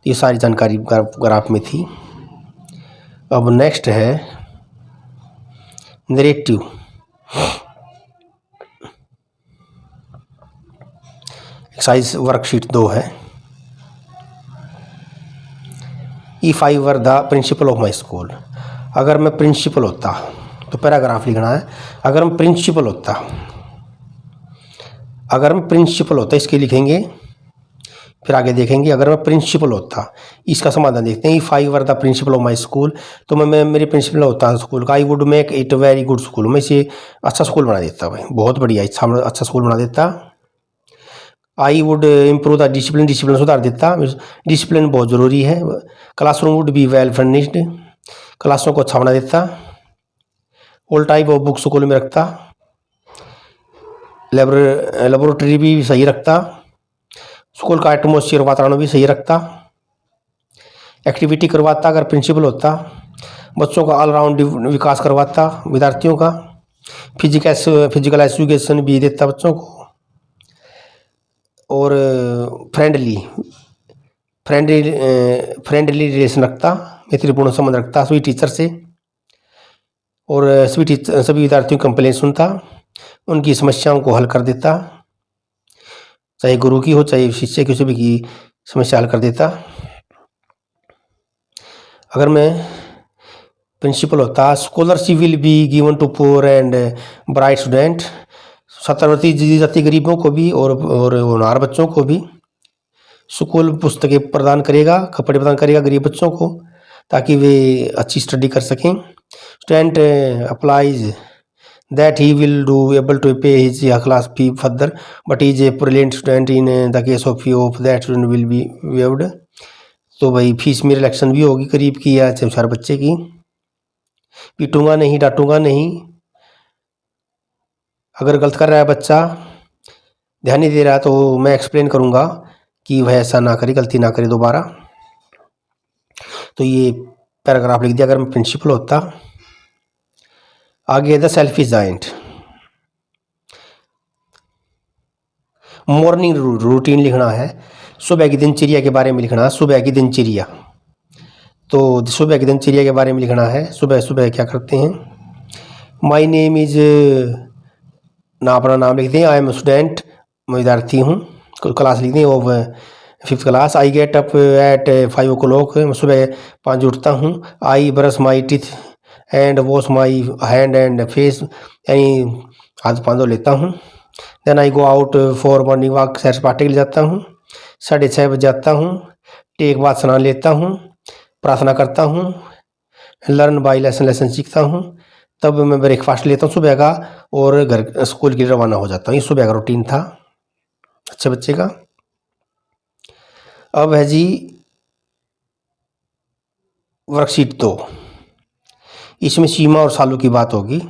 ये सारी जानकारी ग्राफ में थी। अब नेक्स्ट है नरेटिव, एक्सरसाइज वर्कशीट 2 है। If I were the principle of my school, अगर मैं प्रिंसिपल होता, तो पैराग्राफ लिखना है। अगर मैं प्रिंसिपल होता, अगर मैं प्रिंसिपल होता इसके लिखेंगे, फिर आगे देखेंगे। अगर मैं प्रिंसिपल होता, इसका समाधान देखते हैं। If I were the principle of my school, तो मैं मेरे प्रिंसिपल होता स्कूल का। I would make it very good school, मैं इसे अच्छा स्कूल बना देता भाई, बहुत बढ़िया अच्छा स्कूल बना देता। I would improve the discipline, discipline सुधार देता, डिसिप्लिन बहुत ज़रूरी है। Classroom would be well furnished, क्लासों को अच्छा बना देता। All type of book school में रखता। लेबोरेटरी भी सही रखता। स्कूल का एटमोसफियर वातावरण भी सही रखता। एक्टिविटी करवाता अगर प्रिंसिपल होता। बच्चों का ऑलराउंड विकास करवाता विद्यार्थियों का। फिजिकल एजुकेशन भी देता बच्चों को। और फ्रेंडली रिलेशन रखता, मैत्रीपूर्ण संबंध रखता सभी टीचर से। और सभी विद्यार्थियों की कंप्लेंट सुनता, उनकी समस्याओं को हल कर देता, चाहे गुरु की हो चाहे शिष्य की, सभी की समस्या हल कर देता। अगर मैं प्रिंसिपल होता, scholarship will be given to poor and bright student, छात्रवृत्ति दी जाती गरीबों को भी और होनहार बच्चों को भी। स्कूल पुस्तकें प्रदान करेगा, कपड़े प्रदान करेगा गरीब बच्चों को, ताकि वे अच्छी स्टडी कर सकें। Student applies that he will do able to pay his class fee further, but he is a brilliant student in the case of fee of that student will be waived। तो भाई fees में relaxation भी होगी करीब की या चार बच्चे की। पीटूंगा नहीं, डांटूंगा नहीं। अगर गलत कर रहा है बच्चा, ध्यान नहीं दे रहा, तो मैं एक्सप्लेन करूंगा कि वह ऐसा ना करे, गलती ना करे दोबारा। तो ये पैराग्राफ लिख दिया अगर मैं प्रिंसिपल होता। आगे the selfish giant, morning routine लिखना है, सुबह की दिनचर्या के बारे में लिखना है। सुबह की दिनचर्या, तो सुबह की दिनचर्या के बारे में लिखना है। सुबह सुबह क्या करते हैं। माई नेम इज, ना अपना नाम लिखते हैं। आई एम स्टूडेंट, मैं विद्यार्थी हूँ। क्लास लिखते हैं of 5th class. I get up at 5 o'clock, सुबह 5 बजे उठता हूँ। I brush my teeth and wash my hand and face, यानी हाथ पाँव धो लेता हूँ। Then I go out for morning walk, सैर सपाटे के लिए जाता हूँ। 6:30 बजे जाता हूँ। टेक बाद स्नान लेता हूँ, प्रार्थना करता हूँ। लर्न बाई लेसन सीखता हूँ। तब मैं ब्रेकफास्ट लेता हूँ सुबह का और घर स्कूल के लिए रवाना हो जाता हूँ। ये सुबह का रूटीन था अच्छे बच्चे का। अब है जी वर्कशीट 2। इसमें सीमा और सालू की बात होगी।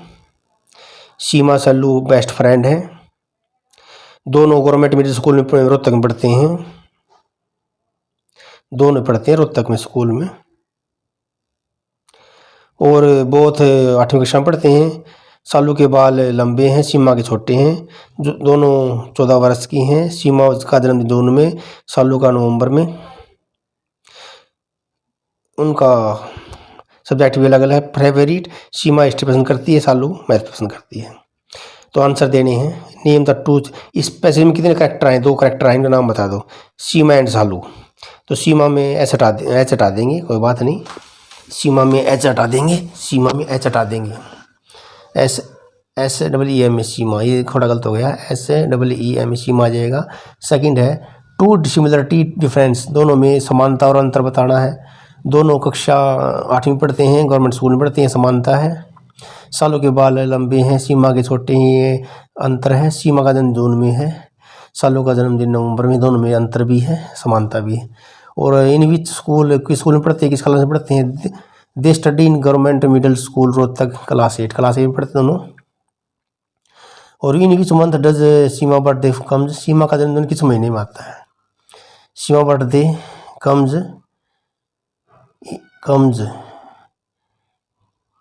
सीमा सालू बेस्ट फ्रेंड हैं। दोनों गवर्नमेंट मिडिल स्कूल में रोहतक में पढ़ते हैं। दोनों पढ़ते हैं रोहतक में स्कूल में, और बहुत 8वीं कक्षा में पढ़ते हैं। सालू के बाल लंबे हैं, सीमा के छोटे हैं। जो दोनों 14 वर्ष की हैं। सीमा का जन्म जून में, सालू का नवंबर में। उनका सब्जेक्ट भी अलग अलग है। फेवरेट, सीमा हिस्ट्री पसंद करती है, सालू मैथ पसंद करती है। तो आंसर देने हैं। नेम द टू, इस पैसेज में कितने करेक्टर आए? 2 करेक्टर आए, इनका नाम बता दो। सीमा एंड सालू। तो सीमा में एच हटा देंगे, कोई बात नहीं। सीमा में एच हटा देंगे, सीमा में एच हटा देंगे। SEEM सीमा, ये थोड़ा गलत हो गया। SEEM सीमा आ जाएगा। सेकंड है टू डिसिमिलरिटी डिफरेंस, दोनों में समानता और अंतर बताना है। दोनों कक्षा 8वीं पढ़ते हैं, गवर्नमेंट स्कूल में पढ़ते हैं, समानता है। सालों के बाल लंबे हैं, सीमा के छोटे हैं, ये अंतर है। सीमा का जन्म जून में है, सालों का जन्मदिन नवंबर में। दोनों में अंतर भी है, समानता भी है। और इन विच स्कूल, किस स्कूल में पढ़ते हैं, किस क्लास में पढ़ते हैं? They study in government middle school Rohtak, class 8 में पढ़ते दोनों। और in which month does Seema birthday comes, Seema का जन्मदिन किस महीने में आता है? सीमा बर्थडे कम्स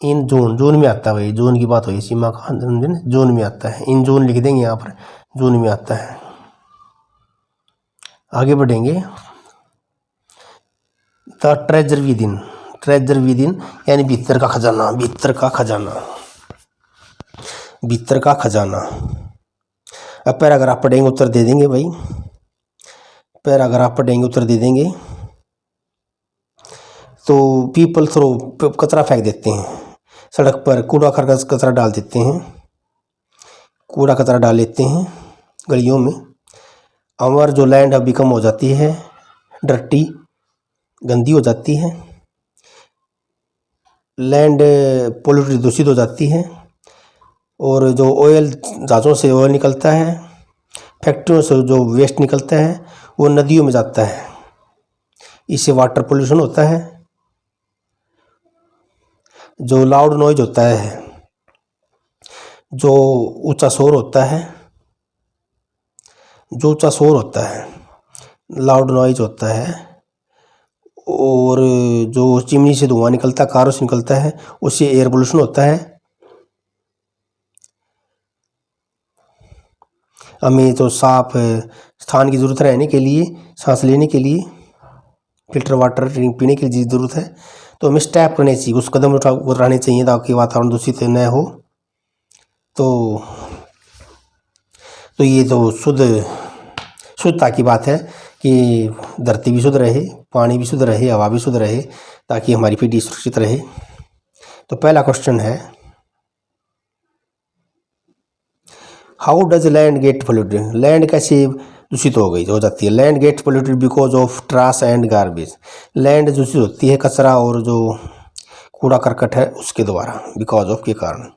इन जून, जून में आता है भाई, जून की बात हुई। सीमा का जन्मदिन जून में आता है, इन जून लिख देंगे यहाँ पर, जून में आता है। आगे बढ़ेंगे। The treasure within, treasure within यानी भीतर का खजाना, भीतर का खजाना, भीतर का खजाना। अब पैराग्राफ पढ़ेंगे, उत्तर दे देंगे भाई। पैराग्राफ पढ़ेंगे, उत्तर दे देंगे। तो पीपल थ्रो, कचरा फेंक देते हैं सड़क पर, कूड़ा करकट कचरा डाल देते हैं, कूड़ा कचरा डाल लेते हैं गलियों में। अमर जो लैंड अभी कम हो जाती है, डर्टी गंदी हो जाती है, लैंड पोल्यूटेड दूषित हो जाती है। और जो ऑयल, जहाज़ों से ऑयल निकलता है, फैक्ट्रियों से जो वेस्ट निकलता है वो नदियों में जाता है, इससे वाटर पोल्यूशन होता है। जो लाउड नॉइज होता है, जो ऊंचा शोर होता है, जो ऊंचा शोर होता है, लाउड नॉइज होता है। और जो चिमनी से धुआं निकलता है, कारों से निकलता है, उससे एयर पोल्यूशन होता है। हमें तो साफ स्थान की ज़रूरत है रहने के लिए, सांस लेने के लिए, फिल्टर वाटर पीने की ज़रूरत है। तो हमें स्टेप करने चाहिए, कुछ कदम उठाने चाहिए ताकि वातावरण दूषित न हो। तो ये तो शुद्धता की बात है कि धरती भी शुद्ध रहे, पानी भी शुद्ध रहे, हवा भी शुद्ध रहे, ताकि हमारी पीढ़ी सुरक्षित रहे। तो पहला क्वेश्चन है, how does land get polluted, land कैसे दूषित हो जाती है? Land get polluted because of trash and garbage, land दूषित होती है कचरा और जो कूड़ा करकट है उसके द्वारा, बिकॉज ऑफ के कारण।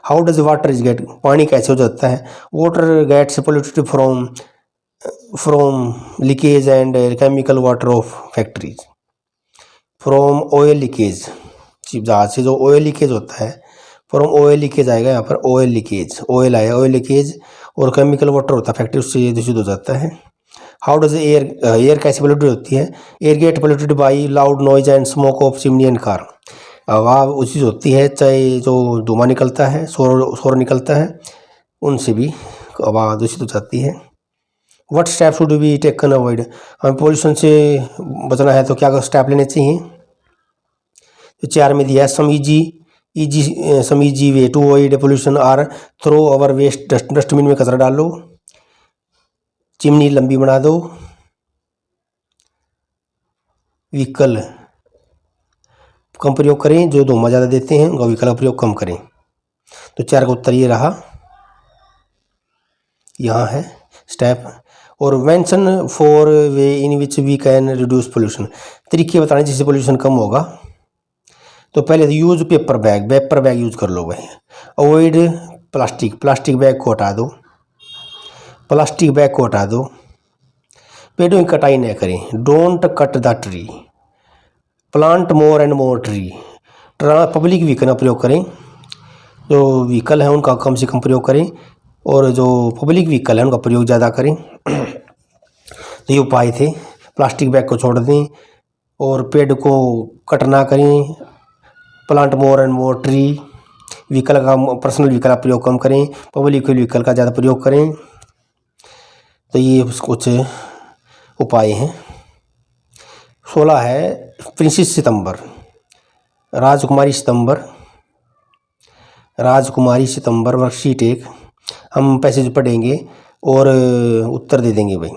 How does water is get, पानी कैसे हो जाता है? Water gets polluted from leakage and chemical water of factories, from oil leakage, जहाँ से जो ऑयल लीकेज होता है, फ्रॉम ऑयल लीकेज आएगा यहाँ पर, ऑयल लीकेज, ऑयल आया, ऑयल लीकेज। और केमिकल वाटर होता है फैक्ट्री, उससे दूषित हो जाता है। हाउ डज एयर, एयर कैसे पोल्यूटेड होती है? Air get polluted by loud noise and smoke of chimney and car, हवा दूषित होती है, चाहे जो धुआं निकलता है, शोर निकलता है, उनसे भी हवा दूषित हो जाती है। What step should be taken avoid, हमें पोल्यूशन से बचना है तो क्या स्टेप लेने चाहिए? तो 4 में दिया है, some easy way to avoid pollution are throw our waste, dustbin में कचरा डालो, चिमनी लंबी बना दो, व्हीकल कम प्रयोग करें, जो धुआं ज़्यादा देते हैं उनका व्हीकल का प्रयोग कम करें। तो 4 का उत्तर ये रहा, यहाँ है स्टेप। और mention four way in which we can reduce pollution, तरीके बताने जिससे पोल्यूशन कम होगा। तो पहले तो यूज पेपर बैग यूज कर लो भाई। अवॉइड प्लास्टिक बैग को हटा दो, प्लास्टिक बैग को हटा दो। पेड़ों की कटाई न करें, don't cut the tree, plant more and more tree. Public vehicle का प्रयोग करें, जो व्हीकल है उनका कम से कम प्रयोग करें, और जो पब्लिक व्हीकल है उनका प्रयोग ज़्यादा करें। तो ये उपाय थे, प्लास्टिक बैग को छोड़ दें और पेड़ को कट ना करें, plant more and more tree, vehicle का पर्सनल व्हीकल का प्रयोग कम करें, पब्लिक व्हीकल का ज़्यादा प्रयोग करें। तो ये कुछ उपाय हैं। 16 है प्रिंसेस सितंबर, राजकुमारी सितंबर वर्कशीट 1। हम पैसेज पढ़ेंगे और उत्तर दे देंगे भाई,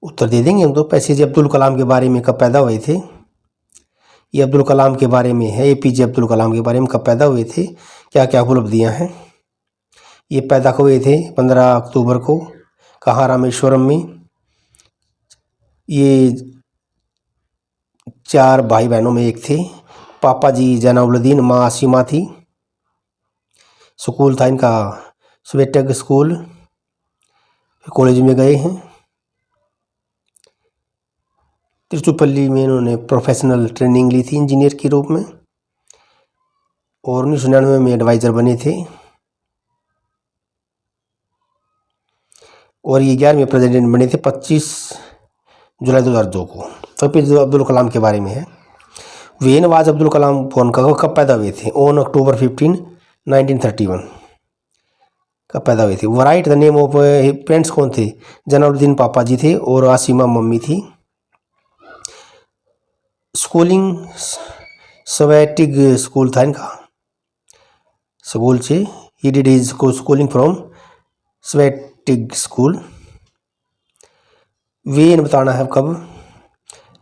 उत्तर दे देंगे हम। तो पैसेज अब्दुल कलाम के बारे में कब पैदा हुए थे, ये अब्दुल कलाम के बारे में है, APJ अब्दुल कलाम के बारे में कब पैदा हुए थे, क्या क्या उपलब्धियां हैं। ये पैदा हुए थे 15 अक्टूबर को, कहाँ, रामेश्वरम में। ये 4 भाई बहनों में एक थे, पापा जी जैनुलब्दीन, माँ आसिमा थी। स्कूल था इनका स्वेटक स्कूल, कॉलेज में गए हैं। तिरुचिरापल्ली में इन्होंने प्रोफेशनल ट्रेनिंग ली थी इंजीनियर के रूप में, और 1999 में एडवाइज़र बने थे। और ये 11वें प्रेसिडेंट बने थे 25 जुलाई 2002 को। तो फिर अब्दुल कलाम के बारे में है। When was Abdul Kalam phone का कब पैदा हुए थे, ऑन अक्टूबर 15, 1931 कब पैदा हुए थे। Write the name of parents कौन थे, जैनुलब्दीन पापा जी थे और आसिमा मम्मी थी। स्कूलिंग स्वेटिक स्कूल था इनका, स्कूल से ही डिड हिज स्कूलिंग फ्रॉम स्वेटिक स्कूल। वेन बताना है कब,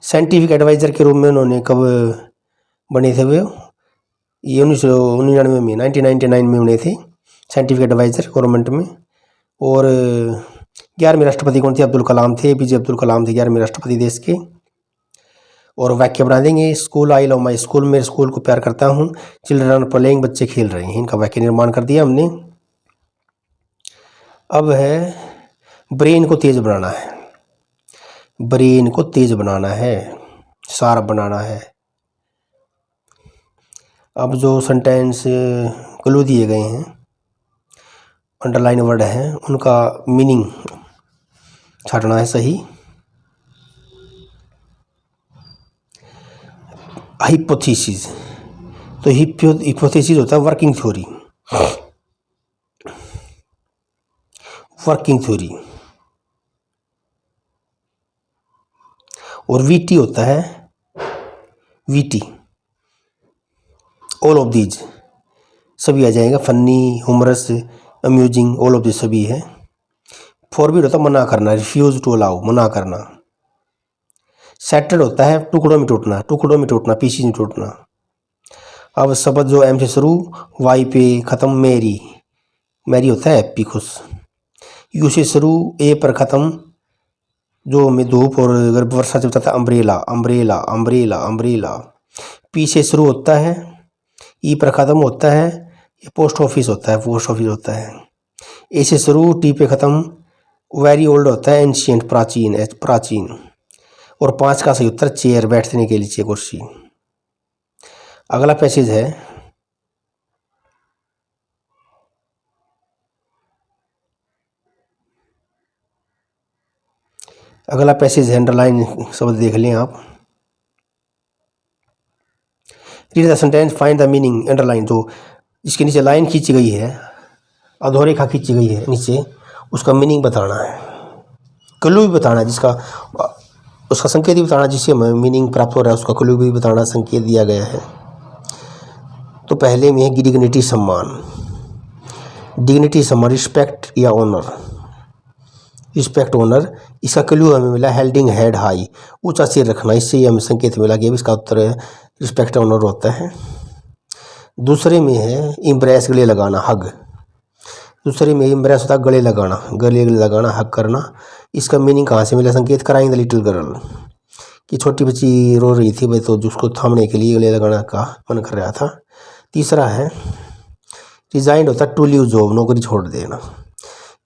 साइंटिफिक एडवाइज़र के रूप में उन्होंने कब बने थे वे, ये 1999 में 1999 में बने थे साइंटिफिक एडवाइज़र गवर्नमेंट में। और 11वें राष्ट्रपति कौन थे, अब्दुल कलाम थे, APJ अब्दुल कलाम थे 11वें राष्ट्रपति देश के। और वाक्य बना देंगे, school I love my school, मेरे स्कूल को प्यार करता हूँ। चिल्ड्रन प्लेइंग, बच्चे खेल रहे हैं, इनका वाक्य निर्माण कर दिया हमने। अब है ब्रेन को तेज बनाना है, ब्रेन को तेज बनाना है, शार्प बनाना है। अब जो सेंटेंस क्लू दिए गए हैं, अंडरलाइन वर्ड हैं, उनका मीनिंग छाटना है सही। हाइपोथेसिस, तो हिपोथेसिस होता है वर्किंग थ्योरी, वर्किंग थ्योरी। और VT होता है VT, ऑल ऑफ दीज, सभी आ जाएगा, funny, humorous, amusing, all of these सभी है। फॉरबिड होता है मना करना, रिफ्यूज टू अलाउ, मना करना। सेटल्ड होता है टुकड़ों में टूटना, पीसीज में टूटना। अब शब्द जो M से शुरू, Y पे ख़त्म, मैरी होता है हैप्पी, खुश। U से शुरू, A पर ख़त्म, जो में धूप और अगर वर्षा से होता है अम्ब्रेला। P से शुरू होता है, E पर ख़त्म होता है, ये पोस्ट ऑफिस होता है। A से शुरू, T पे ख़त्म, वेरी ओल्ड होता है, एंशियंट, प्राचीन। और 5 का सही उत्तर चेयर, बैठने के लिए कुर्सी। अगला पैसेज है, अंडरलाइन शब्द देख लें आप। Read the sentence, find the meaning, underline. तो इसके नीचे लाइन खींची गई है, अधोरेखा खींची गई है नीचे, उसका मीनिंग बताना है, क्लू भी बताना है, जिसका उसका संकेत भी बताना, जिससे हमें मीनिंग प्राप्त हो रहा है उसका क्लू भी बताना, संकेत दिया गया है। तो पहले में है डिग्निटी, सम्मान, रिस्पेक्ट या ऑनर। रिस्पेक्ट ऑनर, इसका क्लू हमें मिला हेल्डिंग हेड हाई, ऊंचा सिर रखना, इससे ही हमें संकेत मिला कि इसका उत्तर रिस्पेक्ट ऑनर होता है। दूसरे में है इम्प्रेस, गले लगाना, हग। दूसरे में इम्प्रेस होता है गले लगाना, गले लगाना, हग करना। इसका मीनिंग कहाँ से मिला संकेत? क्राइंग द लिटिल गर्ल, कि छोटी बच्ची रो रही थी भाई, तो उसको थामने के लिए गले लगाना का मन कर रहा था। तीसरा है रिजाइंड होता है टू लीव जॉब, नौकरी छोड़ देना।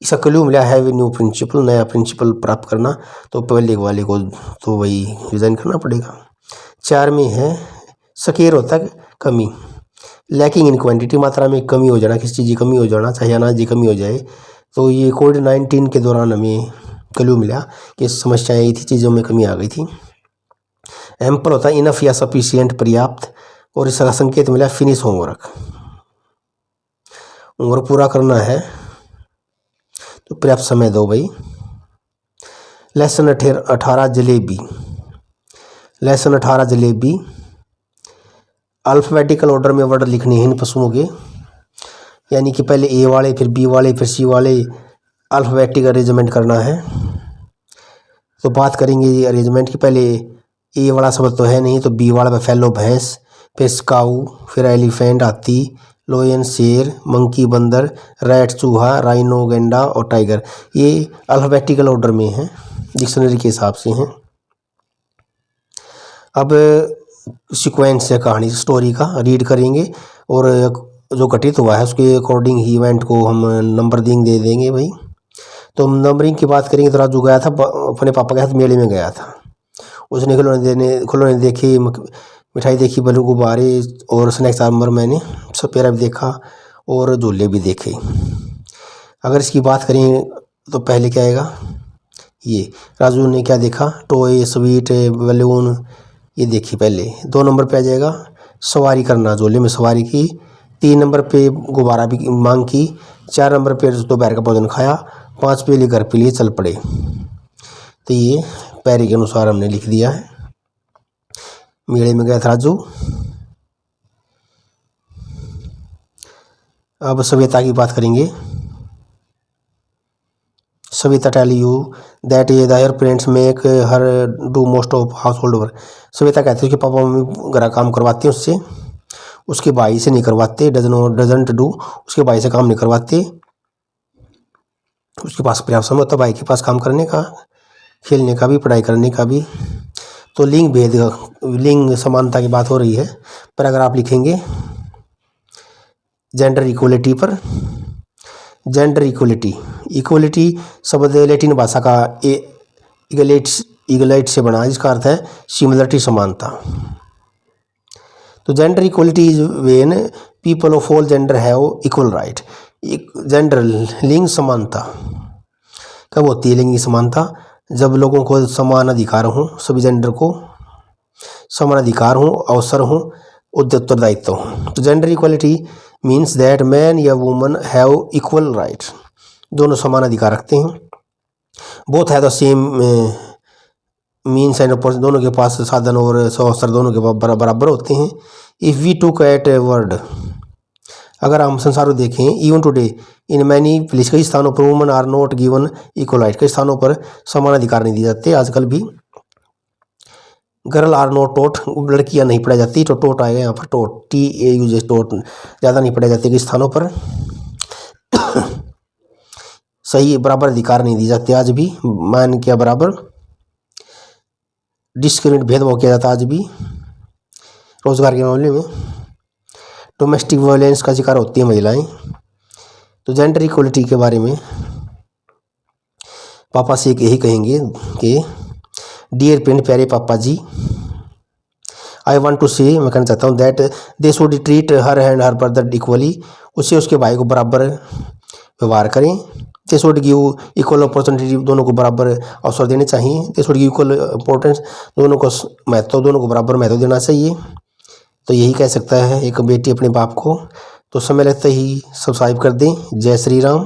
इसका क्लू मिला है न्यू प्रिंसिपल, नया प्रिंसिपल प्राप्त करना, तो पहले वाले को तो वही रिजाइन करना पड़ेगा। 4 में है सकेर होता है कमी, लैकिंग इन क्वांटिटी, मात्रा में कमी हो जाना, किसी चीज़ की कमी हो जाना, चाहे अनाज की कमी हो जाए। तो ये कोविड-19 के दौरान हमें क्लू मिला कि समस्याएं आई थी, चीज़ों में कमी आ गई थी। एम्पल होता है इनफ या सफिशिएंट, पर्याप्त, और इसका संकेत मिला फिनिश होमवर्क, होमवर्क पूरा करना है तो पर्याप्त समय दो भाई। Lesson 18 jalebi, lesson 18 jalebi, alphabetical order में वर्ड लिखने हैं इन पशुओं के, यानी कि पहले ए वाले, फिर बी वाले, फिर सी वाले, अल्फ़ाबेटिक अरेंजमेंट करना है। तो बात करेंगे अरेंजमेंट की, पहले ए वाला शब्द तो है नहीं, तो बी वाला फैलो भैंस, फिर स्काऊ, फिर एलिफेंट हाथी, लोयन शेर, मंकी बंदर, रैट चूहा, राइनो गेंडा और टाइगर। ये अल्फ़ाबेटिकल ऑर्डर में है, डिक्शनरी के हिसाब से हैं। अब सीक्वेंस है कहानी स्टोरी का, रीड करेंगे और जो घटित हुआ है उसके अकॉर्डिंग ही इवेंट को हम नंबरिंग दे देंगे भाई। तो नंबरिंग की बात करेंगे तो राजू गया था, अपने पापा के साथ मेले में गया था। उसने खिलौने देखी, मिठाई देखी, बलू गुब्बारे और स्नैक्स आर्मर मैंने सपेरा भी देखा और झूले भी देखे। अगर इसकी बात करें तो पहले क्या आएगा, ये राजू ने क्या देखा, टॉय, स्वीट, बलून, ये देखी पहले। 2 नंबर पे आ जाएगा सवारी करना, झूले में सवारी की। 3 नंबर पे गुब्बारा भी मांग की। 4 नंबर पे दोपहर का भोजन खाया। 5 पे लिए घर पे लिए चल पड़े। तो ये पैरे के अनुसार हमने लिख दिया है। मेले में गया था राजू। अब सविता की बात करेंगे। सविता टेल यू दैट ये her parents make her do most of household work. Savita कहती है कि पापा मम्मी घर का काम करवाते हैं उससे, उसके भाई से नहीं करवाते। डजंट डू, उसके भाई से काम नहीं करवाते। उसके पास पर्याप्त समय होता है भाई के पास काम करने का, खेलने का भी, पढ़ाई करने का भी। तो लिंग भेद, लिंग समानता की बात हो रही है। पर अगर आप लिखेंगे जेंडर इक्वलिटी पर, जेंडर इक्वलिटी, इक्वलिटी शब्द लैटिन भाषा का इगलाइट से बना, जिसका अर्थ है सिमिलरिटी, समानता। तो gender equality is when people of all gender have equal right. Gender लिंग समानता कब होती है? लिंग समानता जब लोगों को समान अधिकार हों, सभी जेंडर को समान अधिकार हों, अवसर हों, उत्तरदायित्व हों। तो gender equality means that man या वुमन हैव इक्वल राइट, दोनों समान अधिकार रखते हैं। बोथ है the same means and opportunity, दोनों के पास साधन और अवसर दोनों के बराबर होते हैं। If we took at a word, अगर हम संसार को देखें, even today in many place, कई स्थानों पर women are not given equal right, कई स्थानों पर समान अधिकार नहीं दिए जाते आजकल भी। गर्ल आर नॉट टोट, लड़कियां नहीं पढ़ाई जाती। तो टोट आएगा यहाँ पर, टोट, TAUJ, टोट, ज़्यादा नहीं पढ़ाई जाती कई स्थानों पर। सही बराबर अधिकार नहीं दिए जाते आज भी, मान क्या बराबर, डिस्क्रिमिनेट, भेदभाव किया जाता आज भी रोजगार के मामले में। डोमेस्टिक वायलेंस का शिकार होती है महिलाएं। तो जेंडर इक्वलिटी के बारे में पापा से यही कहेंगे कि डियर पेरेंट, प्यारे पापा जी, आई वांट टू से, मैं कहना चाहता हूँ that they should treat her and her brother equally, उससे उसके भाई को बराबर व्यवहार करें। They should give equal opportunity, दोनों को बराबर अवसर देने चाहिए। They should give equal importance, दोनों को महत्व, दोनों को बराबर महत्व देना चाहिए। तो यही कह सकता है एक बेटी अपने बाप को। तो समय लगते ही सब्सक्राइब कर दें। जय श्री राम।